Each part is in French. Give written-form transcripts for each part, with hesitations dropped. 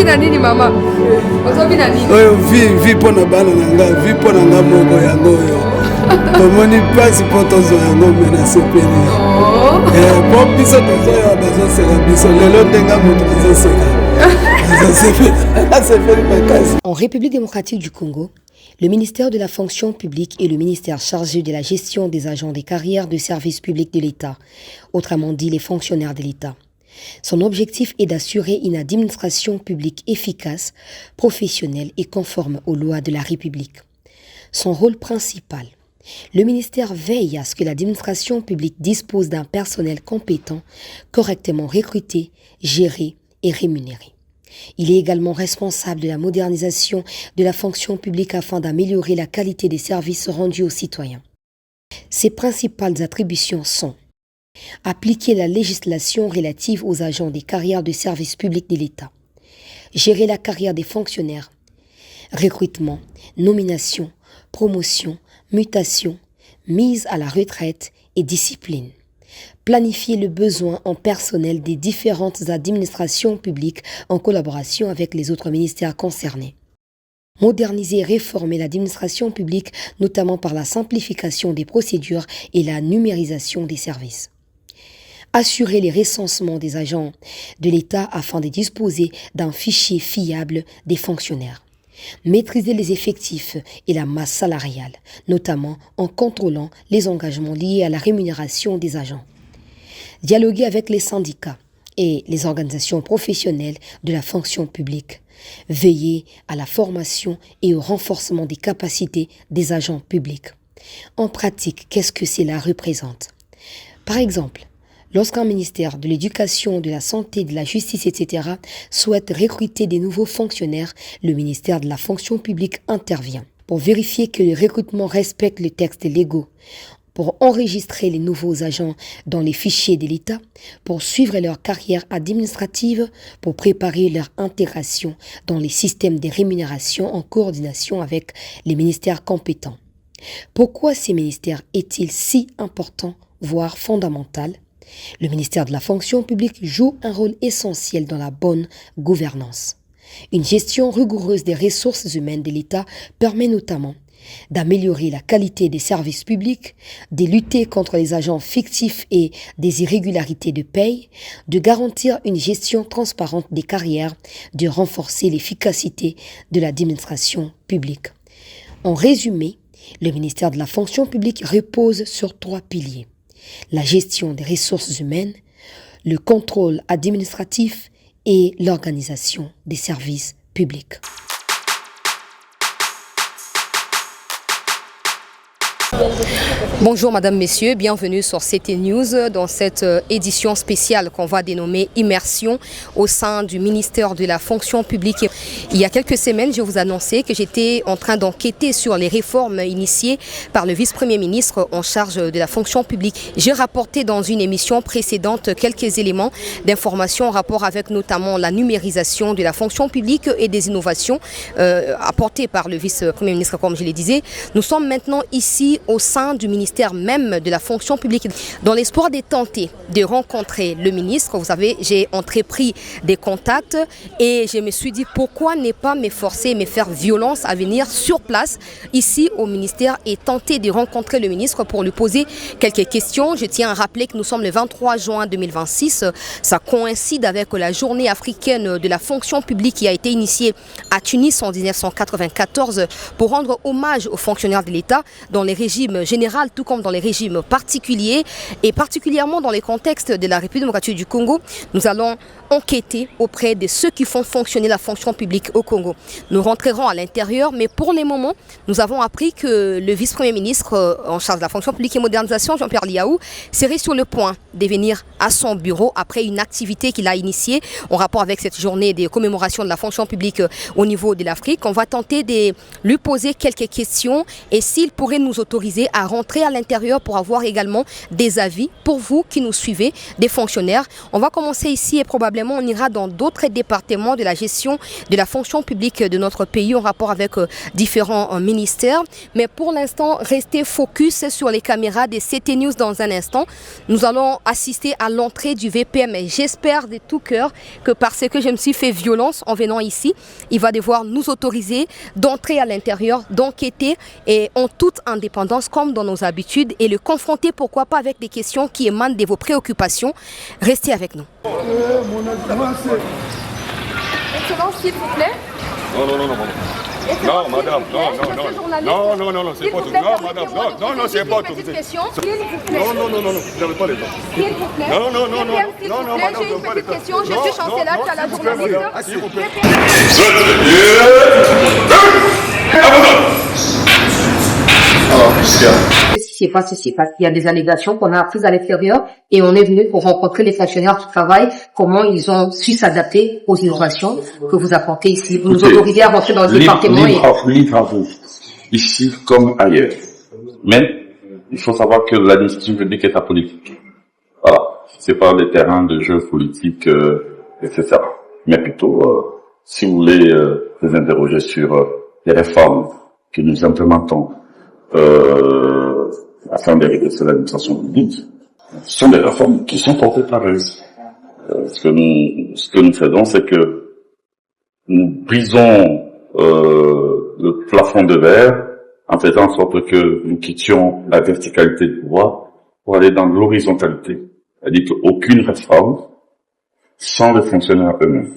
Ozobina nini mama? Ozobina nini? Oyo vi pona bana nanga, vi pona nga moko yango yo. Tomoni pasi po tozo yango mena sepeli. Po biso tozo yo bazo seka biso lelo ndenga moto bazo seka. En République démocratique du Congo, le ministère de la fonction publique est le ministère chargé de la gestion des agents des carrières de services publics de l'État, autrement dit les fonctionnaires de l'État. Son objectif est d'assurer une administration publique efficace, professionnelle et conforme aux lois de la République. Son rôle principal, le ministère veille à ce que l'administration publique dispose d'un personnel compétent, correctement recruté, géré et rémunéré. Il est également responsable de la modernisation de la fonction publique afin d'améliorer la qualité des services rendus aux citoyens. Ses principales attributions sont appliquer la législation relative aux agents des carrières de services publics de l'État, gérer la carrière des fonctionnaires, recrutement, nomination, promotion, mutation, mise à la retraite et discipline. Planifier le besoin en personnel des différentes administrations publiques en collaboration avec les autres ministères concernés. Moderniser et réformer l'administration publique, notamment par la simplification des procédures et la numérisation des services. Assurer les recensements des agents de l'État afin de disposer d'un fichier fiable des fonctionnaires. Maîtriser les effectifs et la masse salariale, notamment en contrôlant les engagements liés à la rémunération des agents. Dialoguer avec les syndicats et les organisations professionnelles de la fonction publique. Veiller à la formation et au renforcement des capacités des agents publics. En pratique, qu'est-ce que cela représente? Par exemple, lorsqu'un ministère de l'Éducation, de la Santé, de la Justice, etc. souhaite recruter des nouveaux fonctionnaires, le ministère de la Fonction publique intervient pour vérifier que le recrutement respecte les textes légaux, pour enregistrer les nouveaux agents dans les fichiers de l'État, pour suivre leur carrière administrative, pour préparer leur intégration dans les systèmes de rémunération en coordination avec les ministères compétents. Pourquoi ces ministères est-il si important, voire fondamental? Le ministère de la fonction publique joue un rôle essentiel dans la bonne gouvernance. Une gestion rigoureuse des ressources humaines de l'État permet notamment d'améliorer la qualité des services publics, de lutter contre les agents fictifs et des irrégularités de paye, de garantir une gestion transparente des carrières, de renforcer l'efficacité de l'administration publique. En résumé, le ministère de la fonction publique repose sur 3 piliers. La gestion des ressources humaines, le contrôle administratif et l'organisation des services publics. Bonjour Madame, Messieurs, bienvenue sur CT News dans cette édition spéciale qu'on va dénommer Immersion au sein du ministère de la fonction publique. Il y a quelques semaines, je vous annonçais que j'étais en train d'enquêter sur les réformes initiées par le vice-premier ministre en charge de la fonction publique. J'ai rapporté dans une émission précédente quelques éléments d'information en rapport avec notamment la numérisation de la fonction publique et des innovations apportées par le vice-premier ministre, comme je le disais. Nous sommes maintenant ici au sein du ministère même de la fonction publique. Dans l'espoir de tenter de rencontrer le ministre, vous savez, j'ai entrepris des contacts et je me suis dit pourquoi ne pas me forcer, me faire violence à venir sur place ici au ministère et tenter de rencontrer le ministre pour lui poser quelques questions. Je tiens à rappeler que nous sommes le 23 juin 2026. Ça coïncide avec la journée africaine de la fonction publique qui a été initiée à Tunis en 1994 pour rendre hommage aux fonctionnaires de l'État dans les régimes général, tout comme dans les régimes particuliers et particulièrement dans les contextes de la République démocratique du Congo. Nous allons enquêter auprès de ceux qui font fonctionner la fonction publique au Congo. Nous rentrerons à l'intérieur, mais pour le moment, nous avons appris que le vice-premier ministre en charge de la fonction publique et modernisation, Jean-Pierre Liaou, serait sur le point de venir à son bureau après une activité qu'il a initiée en rapport avec cette journée de commémoration de la fonction publique au niveau de l'Afrique. On va tenter de lui poser quelques questions et s'il pourrait nous autoriser autorisés à rentrer à l'intérieur pour avoir également des avis pour vous qui nous suivez, des fonctionnaires. On va commencer ici et probablement on ira dans d'autres départements de la gestion de la fonction publique de notre pays en rapport avec différents ministères. Mais pour l'instant, restez focus sur les caméras de CT News dans un instant. Nous allons assister à l'entrée du VPM et j'espère de tout cœur que parce que je me suis fait violence en venant ici, il va devoir nous autoriser d'entrer à l'intérieur, d'enquêter et en toute indépendance comme dans nos habitudes et le confronter pourquoi pas avec des questions qui émanent de vos préoccupations. Restez avec nous. Excellence, s'il vous plaît. Non, madame, non, c'est pas tout. Non, madame, non, c'est pas tout. Non, vous n'avez pas le temps. S'il vous plaît. Non, madame, j'ai une petite question. Je suis chancelière à la journaliste. S'il vous plaît. Ce qui s'est passé, c'est parce qu'il y a des allégations qu'on a apprises à l'extérieur et on est venu pour rencontrer les fonctionnaires qui travaillent, comment ils ont su s'adapter aux innovations que vous apportez ici. Vous nous autorisez à rentrer dans le département. Libre à vous, ici comme ailleurs. Mais il faut savoir que l'administration publique est apolitique. Voilà, c'est pas des terrains de jeu politique, etc. Mais plutôt, si vous voulez vous interroger sur les réformes que nous implémentons afin de réduire l'administration publique, ce sont des réformes qui sont portées par eux. Ce que nous faisons, c'est que nous brisons le plafond de verre en faisant en sorte que nous quittions la verticalité du pouvoir pour aller dans l'horizontalité. C'est-à-dire qu'aucune réforme sans les fonctionnaires eux-mêmes.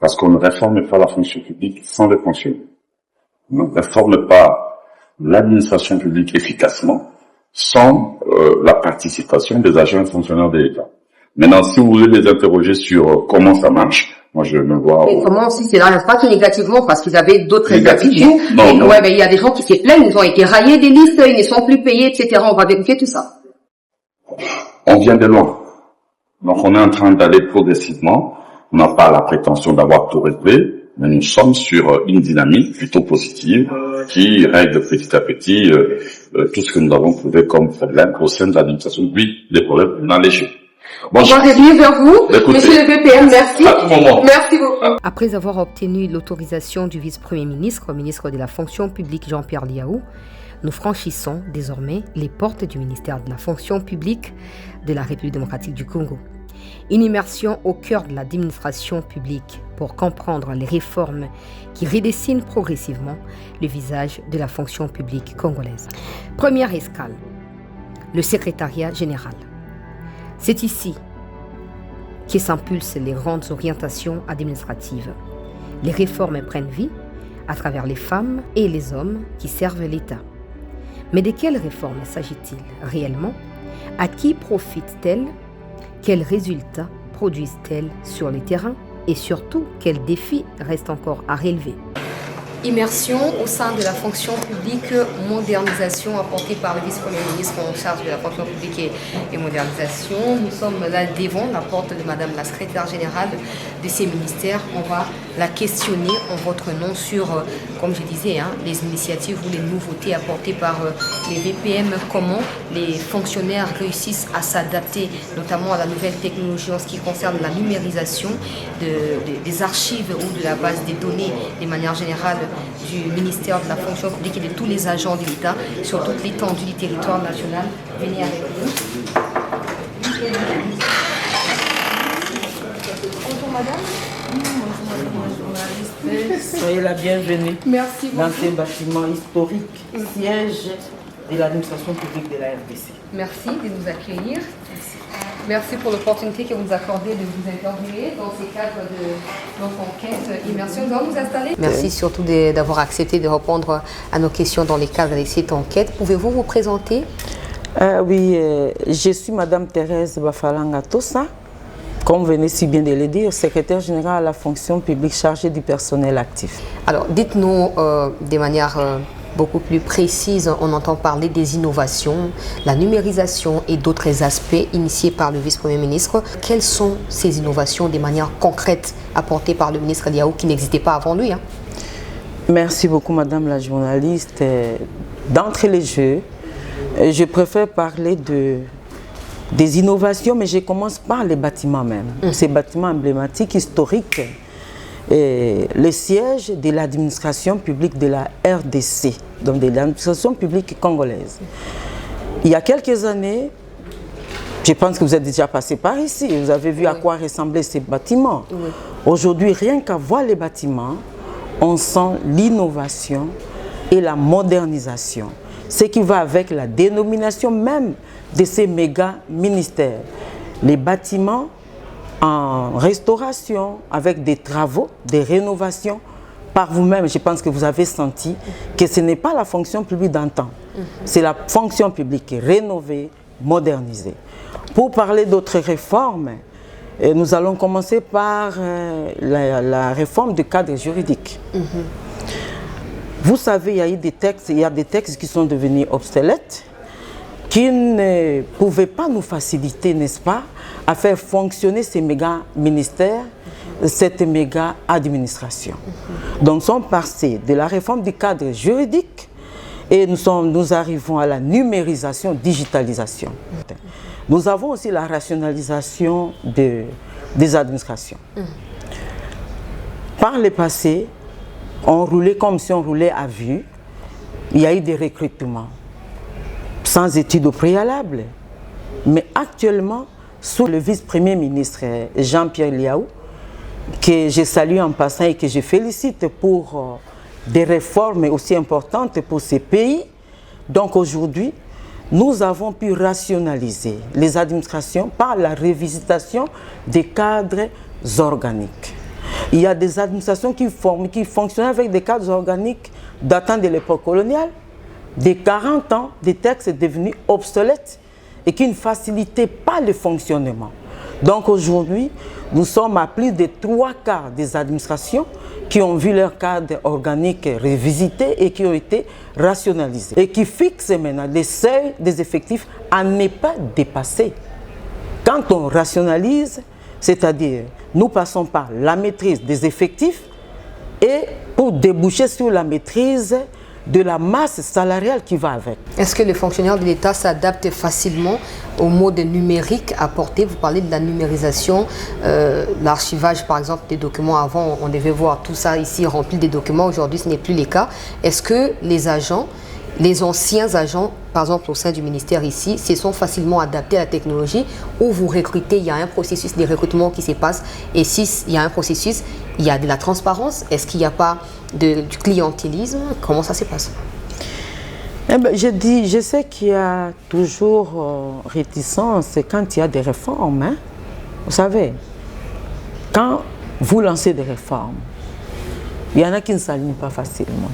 Parce qu'on ne réforme pas la fonction publique sans les fonctionnaires. On ne réforme pas l'administration publique efficacement sans la participation des agents et fonctionnaires de l'État. Maintenant, si vous voulez les interroger sur comment ça marche, moi je me vois... Et comment si cela n'impacte négativement parce qu'ils avaient d'autres habitudes. Non. Ouais, mais il y a des gens qui se plaignent, ils ont été raillés des listes, ils ne sont plus payés, etc. On va vérifier tout ça. On vient de loin. Donc on est en train d'aller progressivement. On n'a pas la prétention d'avoir tout réglé, mais nous sommes sur une dynamique plutôt positive qui règle petit à petit tout ce que nous avons trouvé comme problème au sein de l'administration. Oui, les problèmes dans les jeux. Bon, on va revenir vers vous. Écoutez, Monsieur le VPM, merci. À tout moment. Merci beaucoup. Après avoir obtenu l'autorisation du vice-premier ministre, ministre de la fonction publique Jean-Pierre Liaou, nous franchissons désormais les portes du ministère de la fonction publique de la République démocratique du Congo. Une immersion au cœur de l'administration publique pour comprendre les réformes qui redessinent progressivement le visage de la fonction publique congolaise. Première escale, le secrétariat général. C'est ici que s'impulsent les grandes orientations administratives. Les réformes prennent vie à travers les femmes et les hommes qui servent l'État. Mais de quelles réformes s'agit-il réellement? À qui profitent-elles? Quels résultats produisent-elles sur le terrain? Et surtout, quels défis restent encore à relever? Immersion au sein de la fonction publique, modernisation apportée par le vice-premier ministre en charge de la fonction publique et modernisation. Nous sommes là devant la porte de Madame la secrétaire générale de ces ministères. On va la questionner en votre nom sur, comme je disais, les initiatives ou les nouveautés apportées par les VPM, comment les fonctionnaires réussissent à s'adapter, notamment à la nouvelle technologie en ce qui concerne la numérisation des archives ou de la base des données de manière générale du ministère de la fonction publique et de tous les agents de l'État sur toute l'étendue du territoire national. Venez avec nous. Bonjour madame. Soyez la bienvenue. Merci beaucoup. Dans ces bâtiments historiques, siège de l'administration publique de la RDC. Merci de nous accueillir. Merci pour l'opportunité que vous nous accordez de vous interviewer dans ces cadres de notre enquête immersion. Nous allons nous installer. Merci surtout d'avoir accepté de répondre à nos questions dans les cadres de cette enquête. Pouvez-vous vous présenter? Oui, je suis Madame Thérèse Bafalanga Tossa, comme venez si bien de le dire, secrétaire générale à la fonction publique chargée du personnel actif. Alors, dites-nous de manière beaucoup plus précise, on entend parler des innovations, la numérisation et d'autres aspects initiés par le vice-premier ministre. Quelles sont ces innovations de manière concrète apportées par le ministre Liaou qui n'existaient pas avant lui? Merci beaucoup Madame la journaliste. d'entrée les jeux, je préfère parler des innovations, mais je commence par les bâtiments même. Ces bâtiments emblématiques, historiques, le siège de l'administration publique de la RDC, donc de l'administration publique congolaise. Il y a quelques années, je pense que vous êtes déjà passé par ici, vous avez vu à quoi ressemblaient ces bâtiments. Aujourd'hui, rien qu'à voir les bâtiments, on sent l'innovation et la modernisation. Ce qui va avec la dénomination même de ces méga ministères. Les bâtiments en restauration, avec des travaux, des rénovations. Par vous-même, je pense que vous avez senti que ce n'est pas la fonction publique d'antan. C'est la fonction publique rénovée, modernisée. Pour parler d'autres réformes, nous allons commencer par la réforme du cadre juridique. Vous savez, il y a des textes qui sont devenus obsolètes, qui ne pouvaient pas nous faciliter, n'est-ce pas, à faire fonctionner ces méga ministères, cette méga administration. Donc, nous sommes passés de la réforme du cadre juridique et nous arrivons à la numérisation, digitalisation. Nous avons aussi la rationalisation des administrations. Par le passé, on roulait comme si on roulait à vue. Il y a eu des recrutements sans études au préalable. Mais actuellement, sous le vice-premier ministre Jean-Pierre Liaou, que je salue en passant et que je félicite pour des réformes aussi importantes pour ces pays. Donc aujourd'hui, nous avons pu rationaliser les administrations par la révisitation des cadres organiques. Il y a des administrations qui fonctionnent avec des cadres organiques datant de l'époque coloniale, des 40 ans, des textes devenus obsolètes et qui ne facilitaient pas le fonctionnement. Donc aujourd'hui, nous sommes à plus de 3/4 des administrations qui ont vu leur cadre organique révisité et qui ont été rationalisés. Et qui fixent maintenant les seuils des effectifs à ne pas dépasser. Quand on rationalise, c'est-à-dire nous passons par la maîtrise des effectifs et pour déboucher sur la maîtrise de la masse salariale qui va avec. Est-ce que les fonctionnaires de l'État s'adaptent facilement au mode numérique apporté? Vous parlez de la numérisation, l'archivage par exemple des documents. Avant, on devait voir tout ça ici rempli des documents. Aujourd'hui, ce n'est plus le cas. Est-ce que les agents, les anciens agents, par exemple au sein du ministère ici, se sont facilement adaptés à la technologie, ou vous recrutez, il y a un processus de recrutement qui se passe, et si il y a un processus, il y a de la transparence? Est-ce qu'il n'y a pas du clientélisme? Comment ça se passe? Eh ben, je sais qu'il y a toujours réticence quand il y a des réformes. Hein? Vous savez, quand vous lancez des réformes, il y en a qui ne s'alignent pas facilement.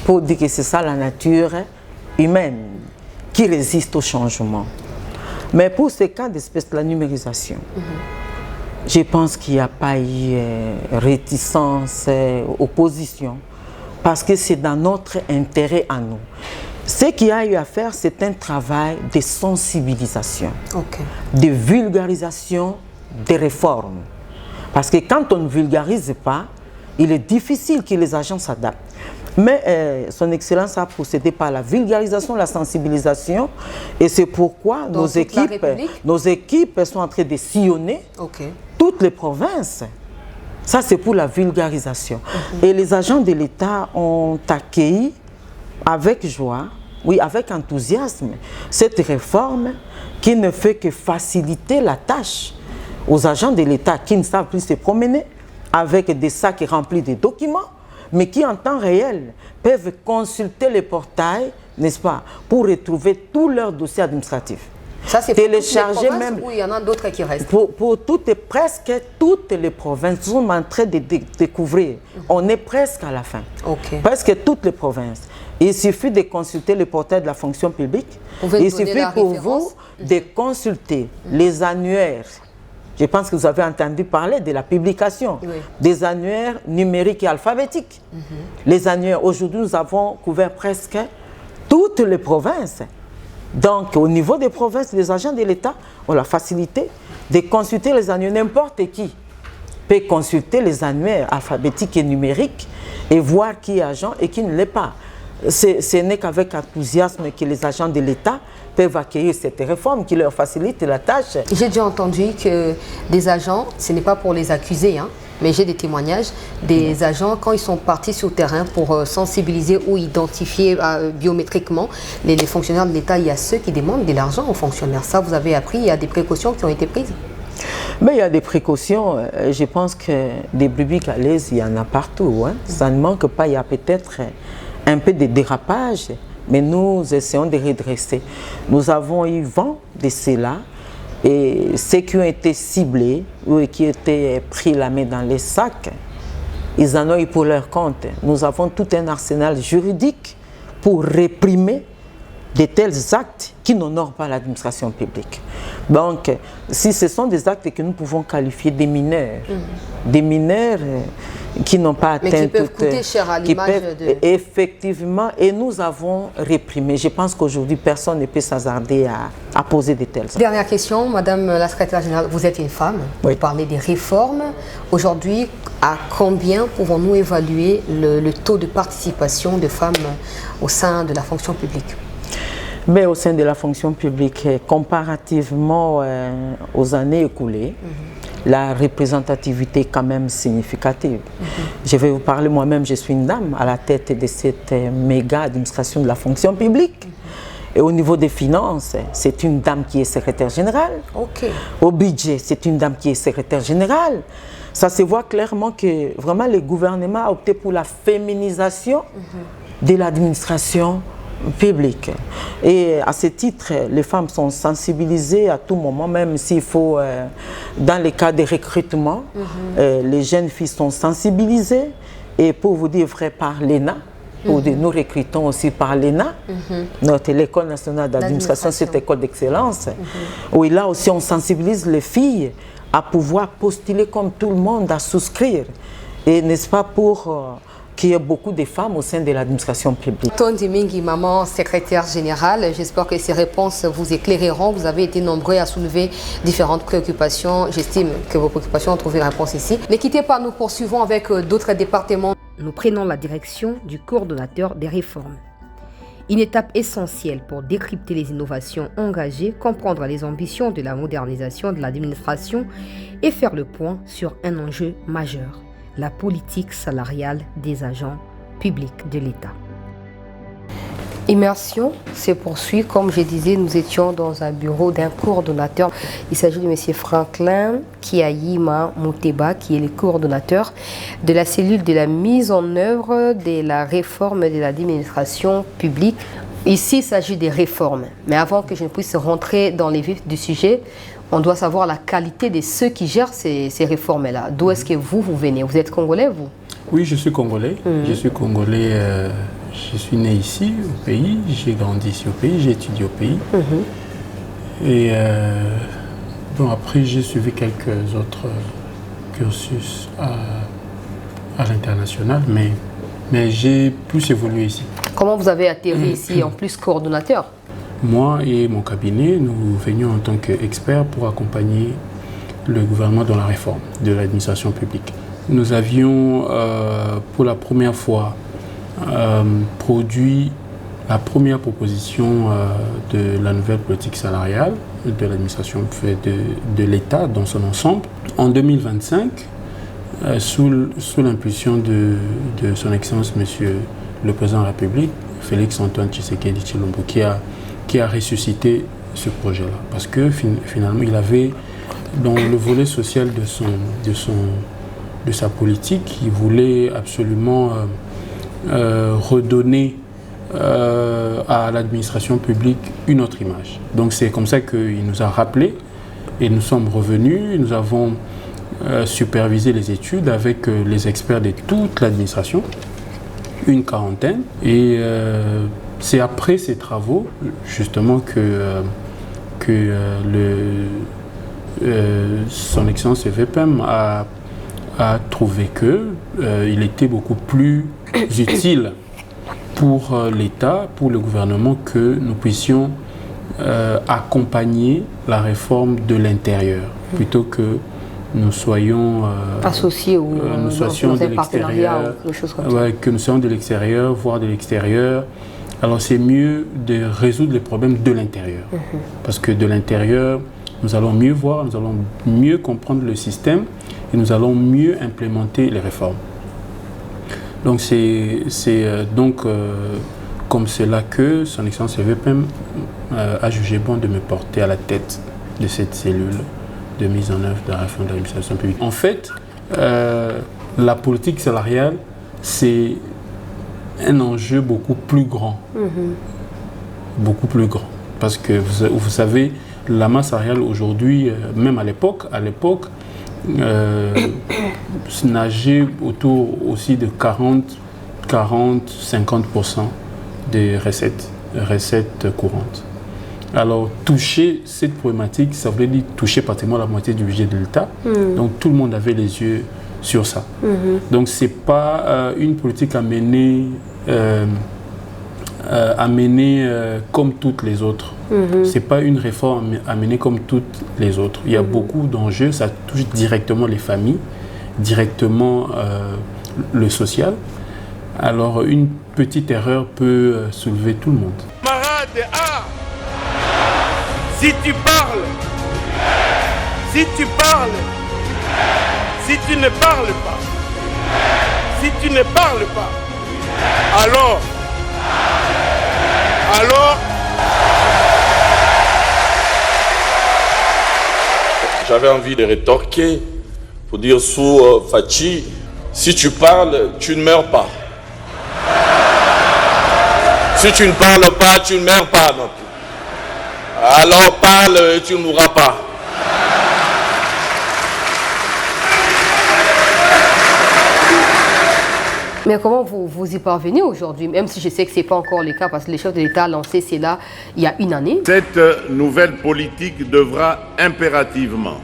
Pour dire que c'est ça la nature humaine qui résiste au changement. Mais pour ce cas d'espèce de la numérisation, je pense qu'il n'y a pas eu réticence, opposition, parce que c'est dans notre intérêt à nous. Ce qu'il y a eu à faire, c'est un travail de sensibilisation, de vulgarisation des réformes. Parce que quand on ne vulgarise pas, il est difficile que les agents s'adaptent. Mais son Excellence a procédé par la vulgarisation, la sensibilisation, et c'est pourquoi nos équipes sont en train de sillonner toutes les provinces. Ça, c'est pour la vulgarisation. Et les agents de l'État ont accueilli avec joie, oui, avec enthousiasme, cette réforme qui ne fait que faciliter la tâche aux agents de l'État qui ne savent plus se promener avec des sacs remplis de documents, mais qui en temps réel peuvent consulter les portails, n'est-ce pas, pour retrouver tous leurs dossiers administratifs. Ça, c'est télécharger même. Ou il y en a d'autres qui restent. Pour presque toutes les provinces, nous sommes en train de découvrir. On est presque à la fin. Presque toutes les provinces. Il suffit de consulter le portail de la fonction publique. Il suffit pour vous de consulter les annuaires. Je pense que vous avez entendu parler de la publication des annuaires numériques et alphabétiques. Les annuaires, aujourd'hui, nous avons couvert presque toutes les provinces. Donc, au niveau des provinces, les agents de l'État ont la facilité de consulter les annuaires. N'importe qui peut consulter les annuaires alphabétiques et numériques et voir qui est agent et qui ne l'est pas. ce n'est qu'avec enthousiasme que les agents de l'État peuvent accueillir cette réforme qui leur facilite la tâche. J'ai déjà entendu que des agents, ce n'est pas pour les accuser, hein, mais j'ai des témoignages des agents quand ils sont partis sur le terrain pour sensibiliser ou identifier biométriquement les fonctionnaires de l'État. Il y a ceux qui demandent de l'argent aux fonctionnaires. Ça, vous avez appris, il y a des précautions qui ont été prises. Mais il y a des précautions. Je pense que des brebis galeuses, il y en a partout. Hein. Ça ne manque pas. Il y a peut-être un peu de dérapage, mais nous essayons de redresser. Nous avons eu vent de cela. Et ceux qui ont été ciblés ou qui ont été pris la main dans les sacs, ils en ont eu pour leur compte. Nous avons tout un arsenal juridique pour réprimer de tels actes qui n'honorent pas l'administration publique. Donc, si ce sont des actes que nous pouvons qualifier des mineurs, qui n'ont pas atteint... Mais qui peuvent coûter cher à l'image de... Effectivement, et nous avons réprimé. Je pense qu'aujourd'hui, personne ne peut s'hasarder à poser de tels actes. Dernière question, Madame la Secrétaire Générale, vous êtes une femme, oui. Vous parlez des réformes. Aujourd'hui, à combien pouvons-nous évaluer le taux de participation de femmes au sein de la fonction publique? Mais au sein de la fonction publique, comparativement aux années écoulées, la représentativité est quand même significative. Je vais vous parler moi-même, je suis une dame à la tête de cette méga administration de la fonction publique. Et au niveau des finances, c'est une dame qui est secrétaire générale. Au budget, c'est une dame qui est secrétaire générale. Ça se voit clairement que vraiment le gouvernement a opté pour la féminisation de l'administration public. Et à ce titre, les femmes sont sensibilisées à tout moment, même s'il faut, dans les cas de recrutement, les jeunes filles sont sensibilisées. Et pour vous dire vrai, par l'ENA, nous recrutons aussi par l'ENA, l'École nationale d'administration, cette école d'excellence, où là aussi on sensibilise les filles à pouvoir postuler comme tout le monde, à souscrire. Et n'est-ce pas pour... qu'il y ait beaucoup de femmes au sein de l'administration publique. Tondi Mingi, maman secrétaire générale, j'espère que ces réponses vous éclaireront. Vous avez été nombreux à soulever différentes préoccupations. J'estime que vos préoccupations ont trouvé réponse ici. Ne quittez pas, nous poursuivons avec d'autres départements. Nous prenons la direction du coordonnateur des réformes. Une étape essentielle pour décrypter les innovations engagées, comprendre les ambitions de la modernisation de l'administration et faire le point sur un enjeu majeur: la politique salariale des agents publics de l'État. Immersion se poursuit. Comme je disais, nous étions dans un bureau d'un coordonnateur. Il s'agit de M. Franklin Kiaïma Mouteba, qui est le coordonnateur de la cellule de la mise en œuvre de la réforme de l'administration publique. Ici, il s'agit des réformes. Mais avant que je ne puisse rentrer dans les vifs du sujet, on doit savoir la qualité de ceux qui gèrent ces réformes-là. D'où est-ce que vous venez? Vous êtes congolais, vous? Oui, je suis congolais. Je suis congolais. Je suis né ici, au pays. J'ai grandi ici au pays. J'ai étudié au pays. Et bon, après, j'ai suivi quelques autres cursus à l'international, mais j'ai plus évolué ici. Comment vous avez atterri ici, en plus coordonnateur? Moi et mon cabinet, nous venions en tant qu'experts pour accompagner le gouvernement dans la réforme de l'administration publique. Nous avions pour la première fois produit la première proposition de la nouvelle politique salariale de l'administration de l'État dans son ensemble. En 2025, sous l'impulsion de son Excellence Monsieur le Président de la République, Félix Antoine Tshisekedi Tshilombo, qui a ressuscité ce projet-là. Parce que finalement, il avait, dans le volet social de sa politique, il voulait absolument redonner à l'administration publique une autre image. Donc c'est comme ça qu'il nous a rappelé et nous sommes revenus. Nous avons supervisé les études avec les experts de toute l'administration, une quarantaine. Et c'est après ces travaux, justement, que son Excellence VPM a trouvé qu'il était beaucoup plus utile pour l'État, pour le gouvernement, que nous puissions accompagner la réforme de l'intérieur, plutôt que nous soyons associés ou nous soyons de l'extérieur, que nous soyons de l'extérieur, voire de l'extérieur. Alors c'est mieux de résoudre les problèmes de l'intérieur. Parce que de l'intérieur, nous allons mieux voir, nous allons mieux comprendre le système et nous allons mieux implémenter les réformes. Donc c'est comme cela que son Excellence le VPM a jugé bon de me porter à la tête de cette cellule de mise en œuvre de la réforme de l'administration publique. En fait, la politique salariale, c'est un enjeu beaucoup plus grand. Beaucoup plus grand. Parce que vous savez, la masse salariale aujourd'hui, même à l'époque, nageait autour aussi de 40-50% des recettes courantes. Alors, toucher cette problématique, ça voulait dire toucher pratiquement la moitié du budget de l'État. Donc, tout le monde avait les yeux sur ça. Donc, ce n'est pas une politique à mener comme toutes les autres. Ce n'est pas une réforme à mener comme toutes les autres. Il y a beaucoup d'enjeux, ça touche directement les familles, directement le social. Alors, une petite erreur peut soulever tout le monde. Si tu parles, si tu ne parles pas, si tu ne parles pas, alors, j'avais envie de rétorquer pour dire sous Fachi, si tu parles, tu ne meurs pas. Si tu ne parles pas, tu ne meurs pas non plus. Alors parle, tu ne mourras pas. Mais comment vous y parvenez aujourd'hui, même si je sais que ce n'est pas encore le cas, parce que le chef de l'État a lancé cela il y a une année. Cette nouvelle politique devra impérativement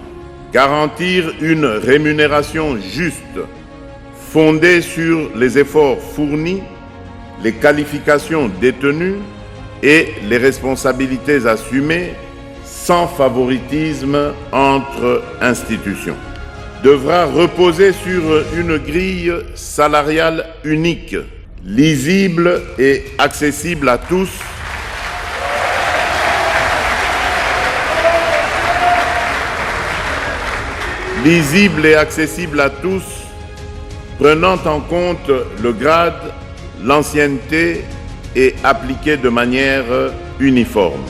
garantir une rémunération juste, fondée sur les efforts fournis, les qualifications détenues et les responsabilités assumées sans favoritisme entre institutions. Devra reposer sur une grille salariale unique, lisible et accessible à tous, prenant en compte le grade, l'ancienneté et appliquée de manière uniforme.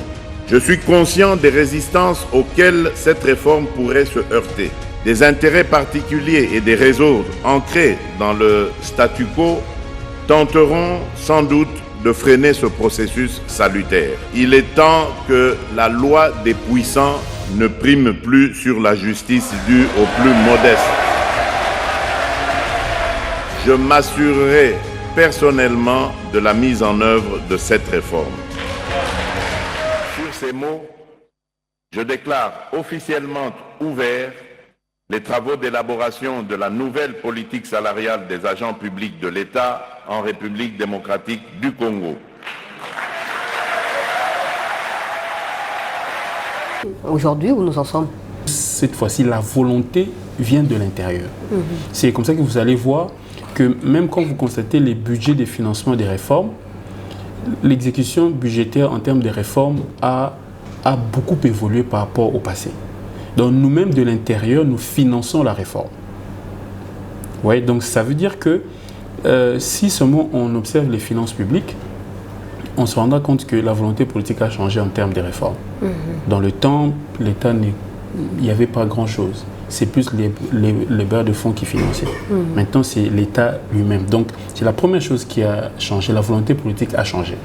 Je suis conscient des résistances auxquelles cette réforme pourrait se heurter. Des intérêts particuliers et des réseaux ancrés dans le statu quo tenteront sans doute de freiner ce processus salutaire. Il est temps que la loi des puissants ne prime plus sur la justice due aux plus modestes. Je m'assurerai personnellement de la mise en œuvre de cette réforme. Sur ces mots, je déclare officiellement ouverts les travaux d'élaboration de la nouvelle politique salariale des agents publics de l'État en République démocratique du Congo. Aujourd'hui, où nous en sommes? Cette fois-ci, la volonté vient de l'intérieur. C'est comme ça que vous allez voir que même quand vous constatez les budgets de financement des réformes, l'exécution budgétaire en termes de réformes a beaucoup évolué par rapport au passé. Donc nous-mêmes de l'intérieur, nous finançons la réforme. Ouais, donc ça veut dire que si seulement on observe les finances publiques, on se rendra compte que la volonté politique a changé en termes de réformes. Dans le temps, l'État, il n'y avait pas grand-chose. C'est plus les bailleurs de fonds qui finançaient. Maintenant, c'est l'État lui-même. Donc c'est la première chose qui a changé. La volonté politique a changé.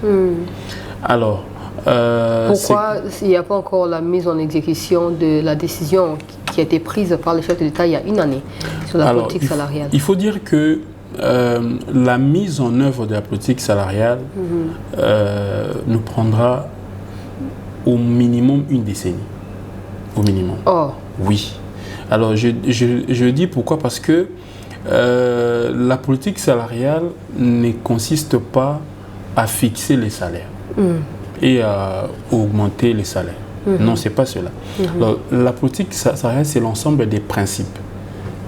Alors, pourquoi il n'y a pas encore la mise en exécution de la décision qui a été prise par le chef de l'État il y a une année sur la politique salariale? Il faut dire que la mise en œuvre de la politique salariale nous prendra au minimum une décennie. Au minimum. Oh. Oui. Alors je dis pourquoi, parce que la politique salariale ne consiste pas à fixer les salaires et à augmenter les salaires. Non, ce n'est pas cela. Alors, la politique salariale, c'est l'ensemble des principes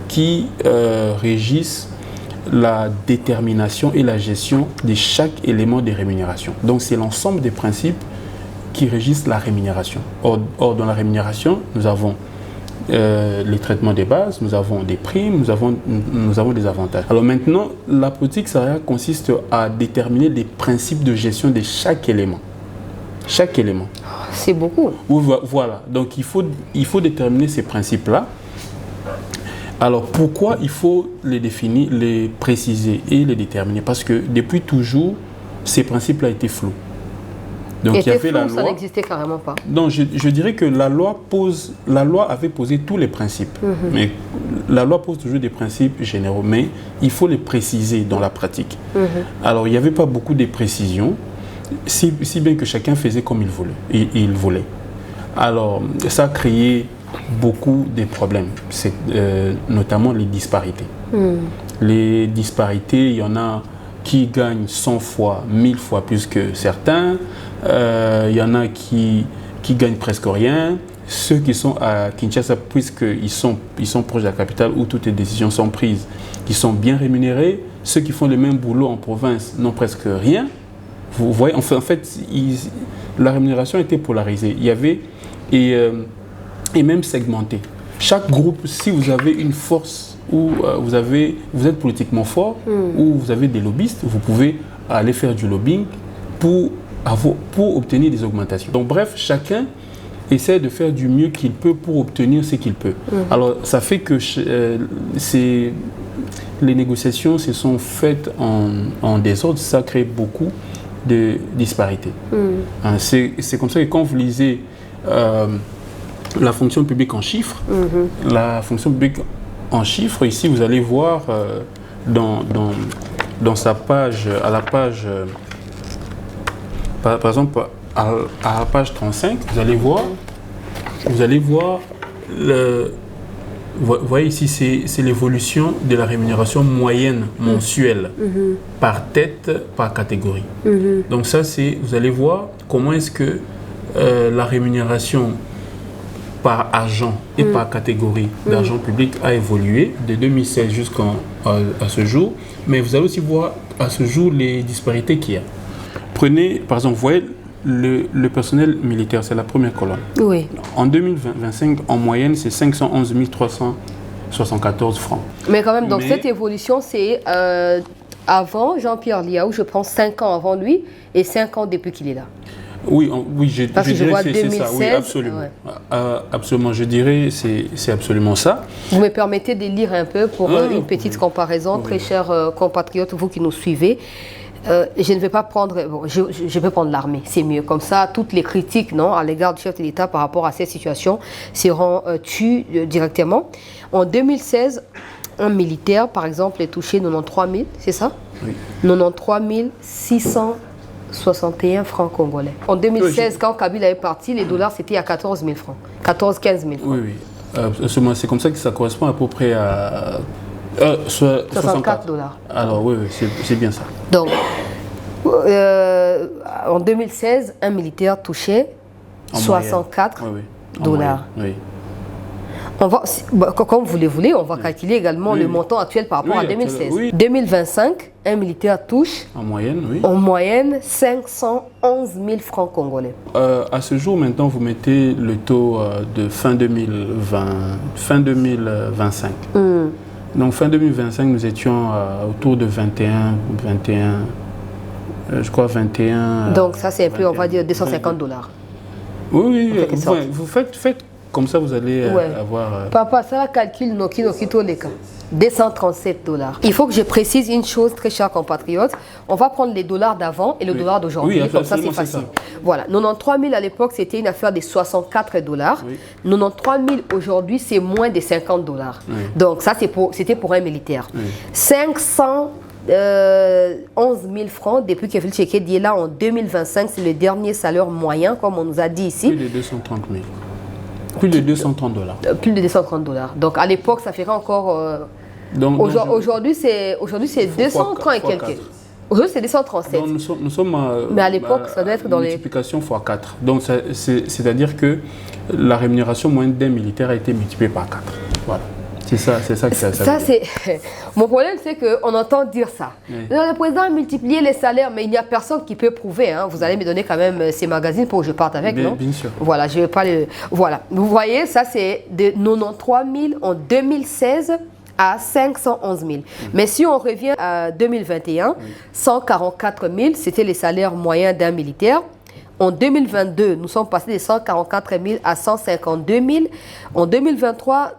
qui régissent la détermination et la gestion de chaque élément de rémunération. Donc, c'est l'ensemble des principes qui régissent la rémunération. Or dans la rémunération, nous avons les traitements des bases, nous avons des primes, nous avons des avantages. Alors maintenant, la politique salariale consiste à déterminer les principes de gestion de chaque élément. Chaque élément. C'est beaucoup. Voilà. Donc il faut déterminer ces principes-là. Alors pourquoi il faut les définir, les préciser et les déterminer? Parce que depuis toujours, ces principes-là étaient flous. Donc il y avait la loi. Ça n'existait carrément pas. Donc je dirais que la loi avait posé tous les principes. Mais la loi pose toujours des principes généraux, mais il faut les préciser dans la pratique. Alors il n'y avait pas beaucoup de précisions, si bien que chacun faisait comme il voulait. Alors ça a créé beaucoup de problèmes, notamment les disparités. Les disparités, il y en a qui gagnent 100 fois, 1000 fois plus que certains. Il y en a qui gagnent presque rien. Ceux qui sont à Kinshasa, puisqu'ils sont proches de la capitale où toutes les décisions sont prises, qui sont bien rémunérés. Ceux qui font le même boulot en province n'ont presque rien. Vous voyez, en fait la rémunération était polarisée. Il y avait, et même segmentée. Chaque groupe, si vous avez une force où vous êtes politiquement fort, où vous avez des lobbyistes, vous pouvez aller faire du lobbying pour obtenir des augmentations. Donc bref, chacun essaie de faire du mieux qu'il peut pour obtenir ce qu'il peut. Alors ça fait que les négociations se sont faites en désordre, ça crée beaucoup de disparités. C'est comme ça que quand vous lisez la fonction publique en chiffres, la fonction publique en chiffres, ici vous allez voir dans sa page, à la page, par exemple à la page 35, vous allez voir vous voyez ici, c'est l'évolution de la rémunération moyenne mensuelle par tête, par catégorie. Donc ça, vous allez voir comment est-ce que la rémunération par agent et par catégorie d'argent public a évolué de 2016 jusqu'à ce jour. Mais vous allez aussi voir à ce jour les disparités qu'il y a. Prenez, par exemple, vous voyez le personnel militaire, c'est la première colonne. Oui. En 2025, en moyenne, c'est 511 374 francs. Mais quand même, donc cette évolution, c'est avant Jean-Pierre Liaou, je prends 5 ans avant lui et 5 ans depuis qu'il est là. Oui, je dirais que c'est ça, oui, absolument. Ouais. Absolument, je dirais c'est absolument ça. Vous me permettez de lire un peu pour une petite comparaison, très chers compatriotes, vous qui nous suivez. Je ne vais pas prendre, je vais prendre l'armée, c'est mieux. Comme ça, toutes les critiques à l'égard du chef de l'État par rapport à cette situation seront tues directement. En 2016, un militaire, par exemple, est touché 93 000, c'est ça? Oui. 93 661 francs congolais. En 2016, quand Kabila est parti, les dollars, c'était à 14 000 francs. 14-15 000 francs. Oui. C'est comme ça que ça correspond à peu près à 64 dollars. Alors oui, c'est bien ça. Donc, en 2016, un militaire touchait 64 dollars. Oui. On va, comme vous le voulez, on va calculer également le montant actuel par rapport à 2016. 2025, un militaire touche en moyenne, en moyenne 511 000 francs congolais. À ce jour, maintenant, vous mettez le taux de fin 2025. Donc fin 2025, nous étions autour de 21, je crois 21. Donc ça c'est un peu, on va dire 250 dollars. Oui, vous faites comme ça, vous allez avoir... Papa, ça calcule Noki Toleka. 237 dollars. Il faut que je précise une chose, très chers compatriotes. On va prendre les dollars d'avant et le dollar d'aujourd'hui. Comme ça, c'est facile. Voilà. 93 000 à l'époque, c'était une affaire de 64 dollars. 93 000 aujourd'hui, c'est moins de 50 dollars. Donc, ça, c'était pour un militaire. 511 000 francs depuis que Félix Tshisekedi est là en 2025. C'est le dernier salaire moyen, comme on nous a dit ici. Plus de 230 000. Plus de 230 dollars. Plus de 230 dollars. Donc, à l'époque, ça ferait encore... Aujourd'hui, c'est 230 et quelques. Aujourd'hui, c'est 237. Donc, nous sommes mais à l'époque, ça doit être dans les... multiplication x 4. Donc, c'est-à-dire que la rémunération moyenne d'un militaire a été multipliée par 4. Voilà. C'est ça que ça c'est mon problème, c'est qu'on entend dire ça. Oui. Le président a multiplié les salaires, mais il n'y a personne qui peut prouver. Hein. Vous allez me donner quand même ces magazines pour que je parte avec, non? Bien sûr. Voilà, je vais pas les... Voilà. Vous voyez, ça c'est de 93 000 en 2016 à 511 000. Mais si on revient à 2021, 144 000, c'était les salaires moyens d'un militaire. En 2022, nous sommes passés de 144 000 à 152 000. En 2023,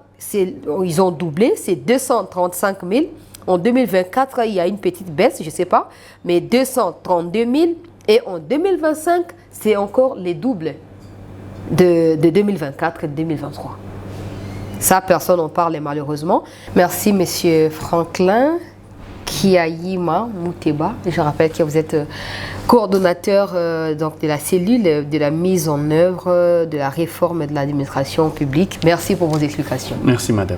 ils ont doublé, c'est 235 000. En 2024, il y a une petite baisse, je ne sais pas, mais 232 000. Et en 2025, c'est encore les doubles de 2024 et de 2023. Ça, personne n'en parle malheureusement. Merci, Monsieur Franklin Kiaïma Mouteba. Je rappelle que vous êtes coordonnateur donc de la cellule de la mise en œuvre de la réforme de l'administration publique. Merci pour vos explications. Merci, madame.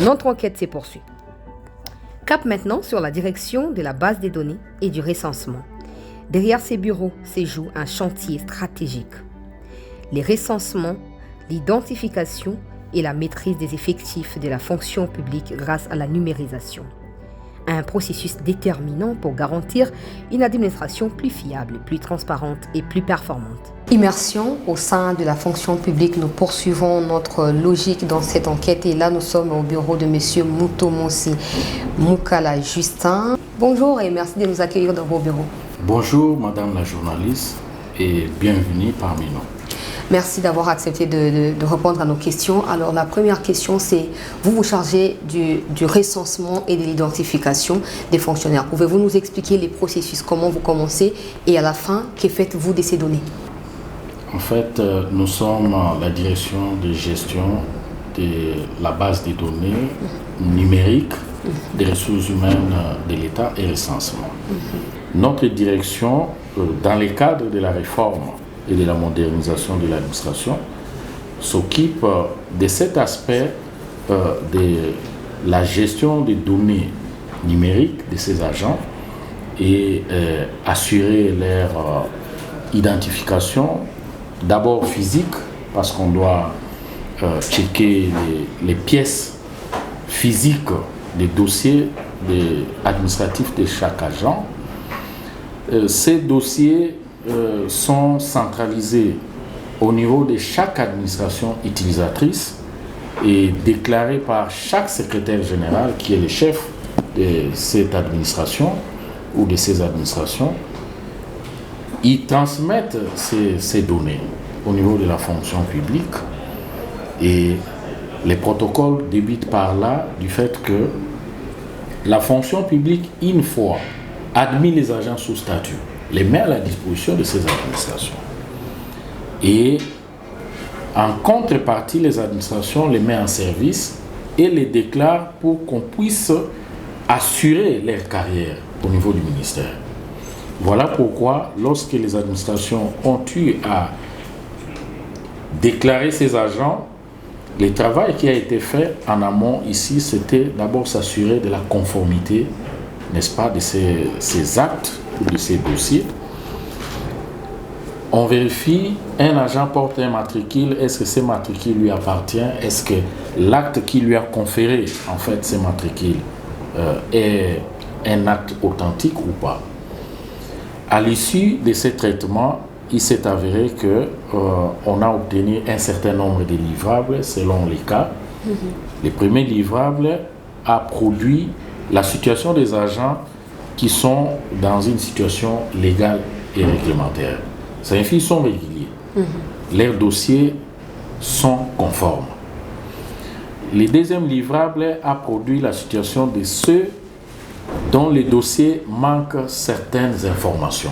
Notre enquête s'est poursuivie. Cap maintenant sur la direction de la base des données et du recensement. Derrière ces bureaux se joue un chantier stratégique. Les recensements, l'identification et la maîtrise des effectifs de la fonction publique grâce à la numérisation. Un processus déterminant pour garantir une administration plus fiable, plus transparente et plus performante. Immersion au sein de la fonction publique, nous poursuivons notre logique dans cette enquête et là nous sommes au bureau de M. Mutomosi Mukala Justin. Bonjour et merci de nous accueillir dans vos bureaux. Bonjour Madame la journaliste et bienvenue parmi nous. Merci d'avoir accepté de répondre à nos questions. Alors la première question, c'est vous vous chargez du recensement et de l'identification des fonctionnaires. Pouvez-vous nous expliquer les processus, comment vous commencez et à la fin, que faites-vous de ces données? En fait, nous sommes la direction de gestion de la base des données numériques des ressources humaines de l'État et recensement. Notre direction, dans le cadre de la réforme et de la modernisation de l'administration, s'occupe de cet aspect de la gestion des données numériques de ces agents et assurer leur identification, d'abord physique, parce qu'on doit checker les pièces physiques des dossiers administratifs de chaque agent. Ces dossiers sont centralisés au niveau de chaque administration utilisatrice et déclarés par chaque secrétaire général qui est le chef de cette administration ou de ces administrations. Ils transmettent ces données au niveau de la fonction publique et les protocoles débutent par là du fait que la fonction publique, une fois admis les agents sous statut, les met à la disposition de ces administrations. Et en contrepartie, les administrations les mettent en service et les déclarent pour qu'on puisse assurer leur carrière au niveau du ministère. Voilà pourquoi, lorsque les administrations ont eu à déclarer ces agents, le travail qui a été fait en amont ici, c'était d'abord s'assurer de la conformité, n'est-ce pas, de ces actes ou de ces dossiers. On vérifie, un agent porte un matricule, est-ce que ce matricule lui appartient? Est-ce que l'acte qui lui a conféré, en fait, ce matricule est un acte authentique ou pas? À l'issue de ces traitements, il s'est avéré qu'on a obtenu un certain nombre de livrables selon les cas. Les premiers livrables a produit la situation des agents qui sont dans une situation légale et réglementaire. Ça signifie qu'ils sont réguliers. Leurs dossiers sont conformes. Le deuxième livrable a produit la situation de ceux dont les dossiers manquent certaines informations.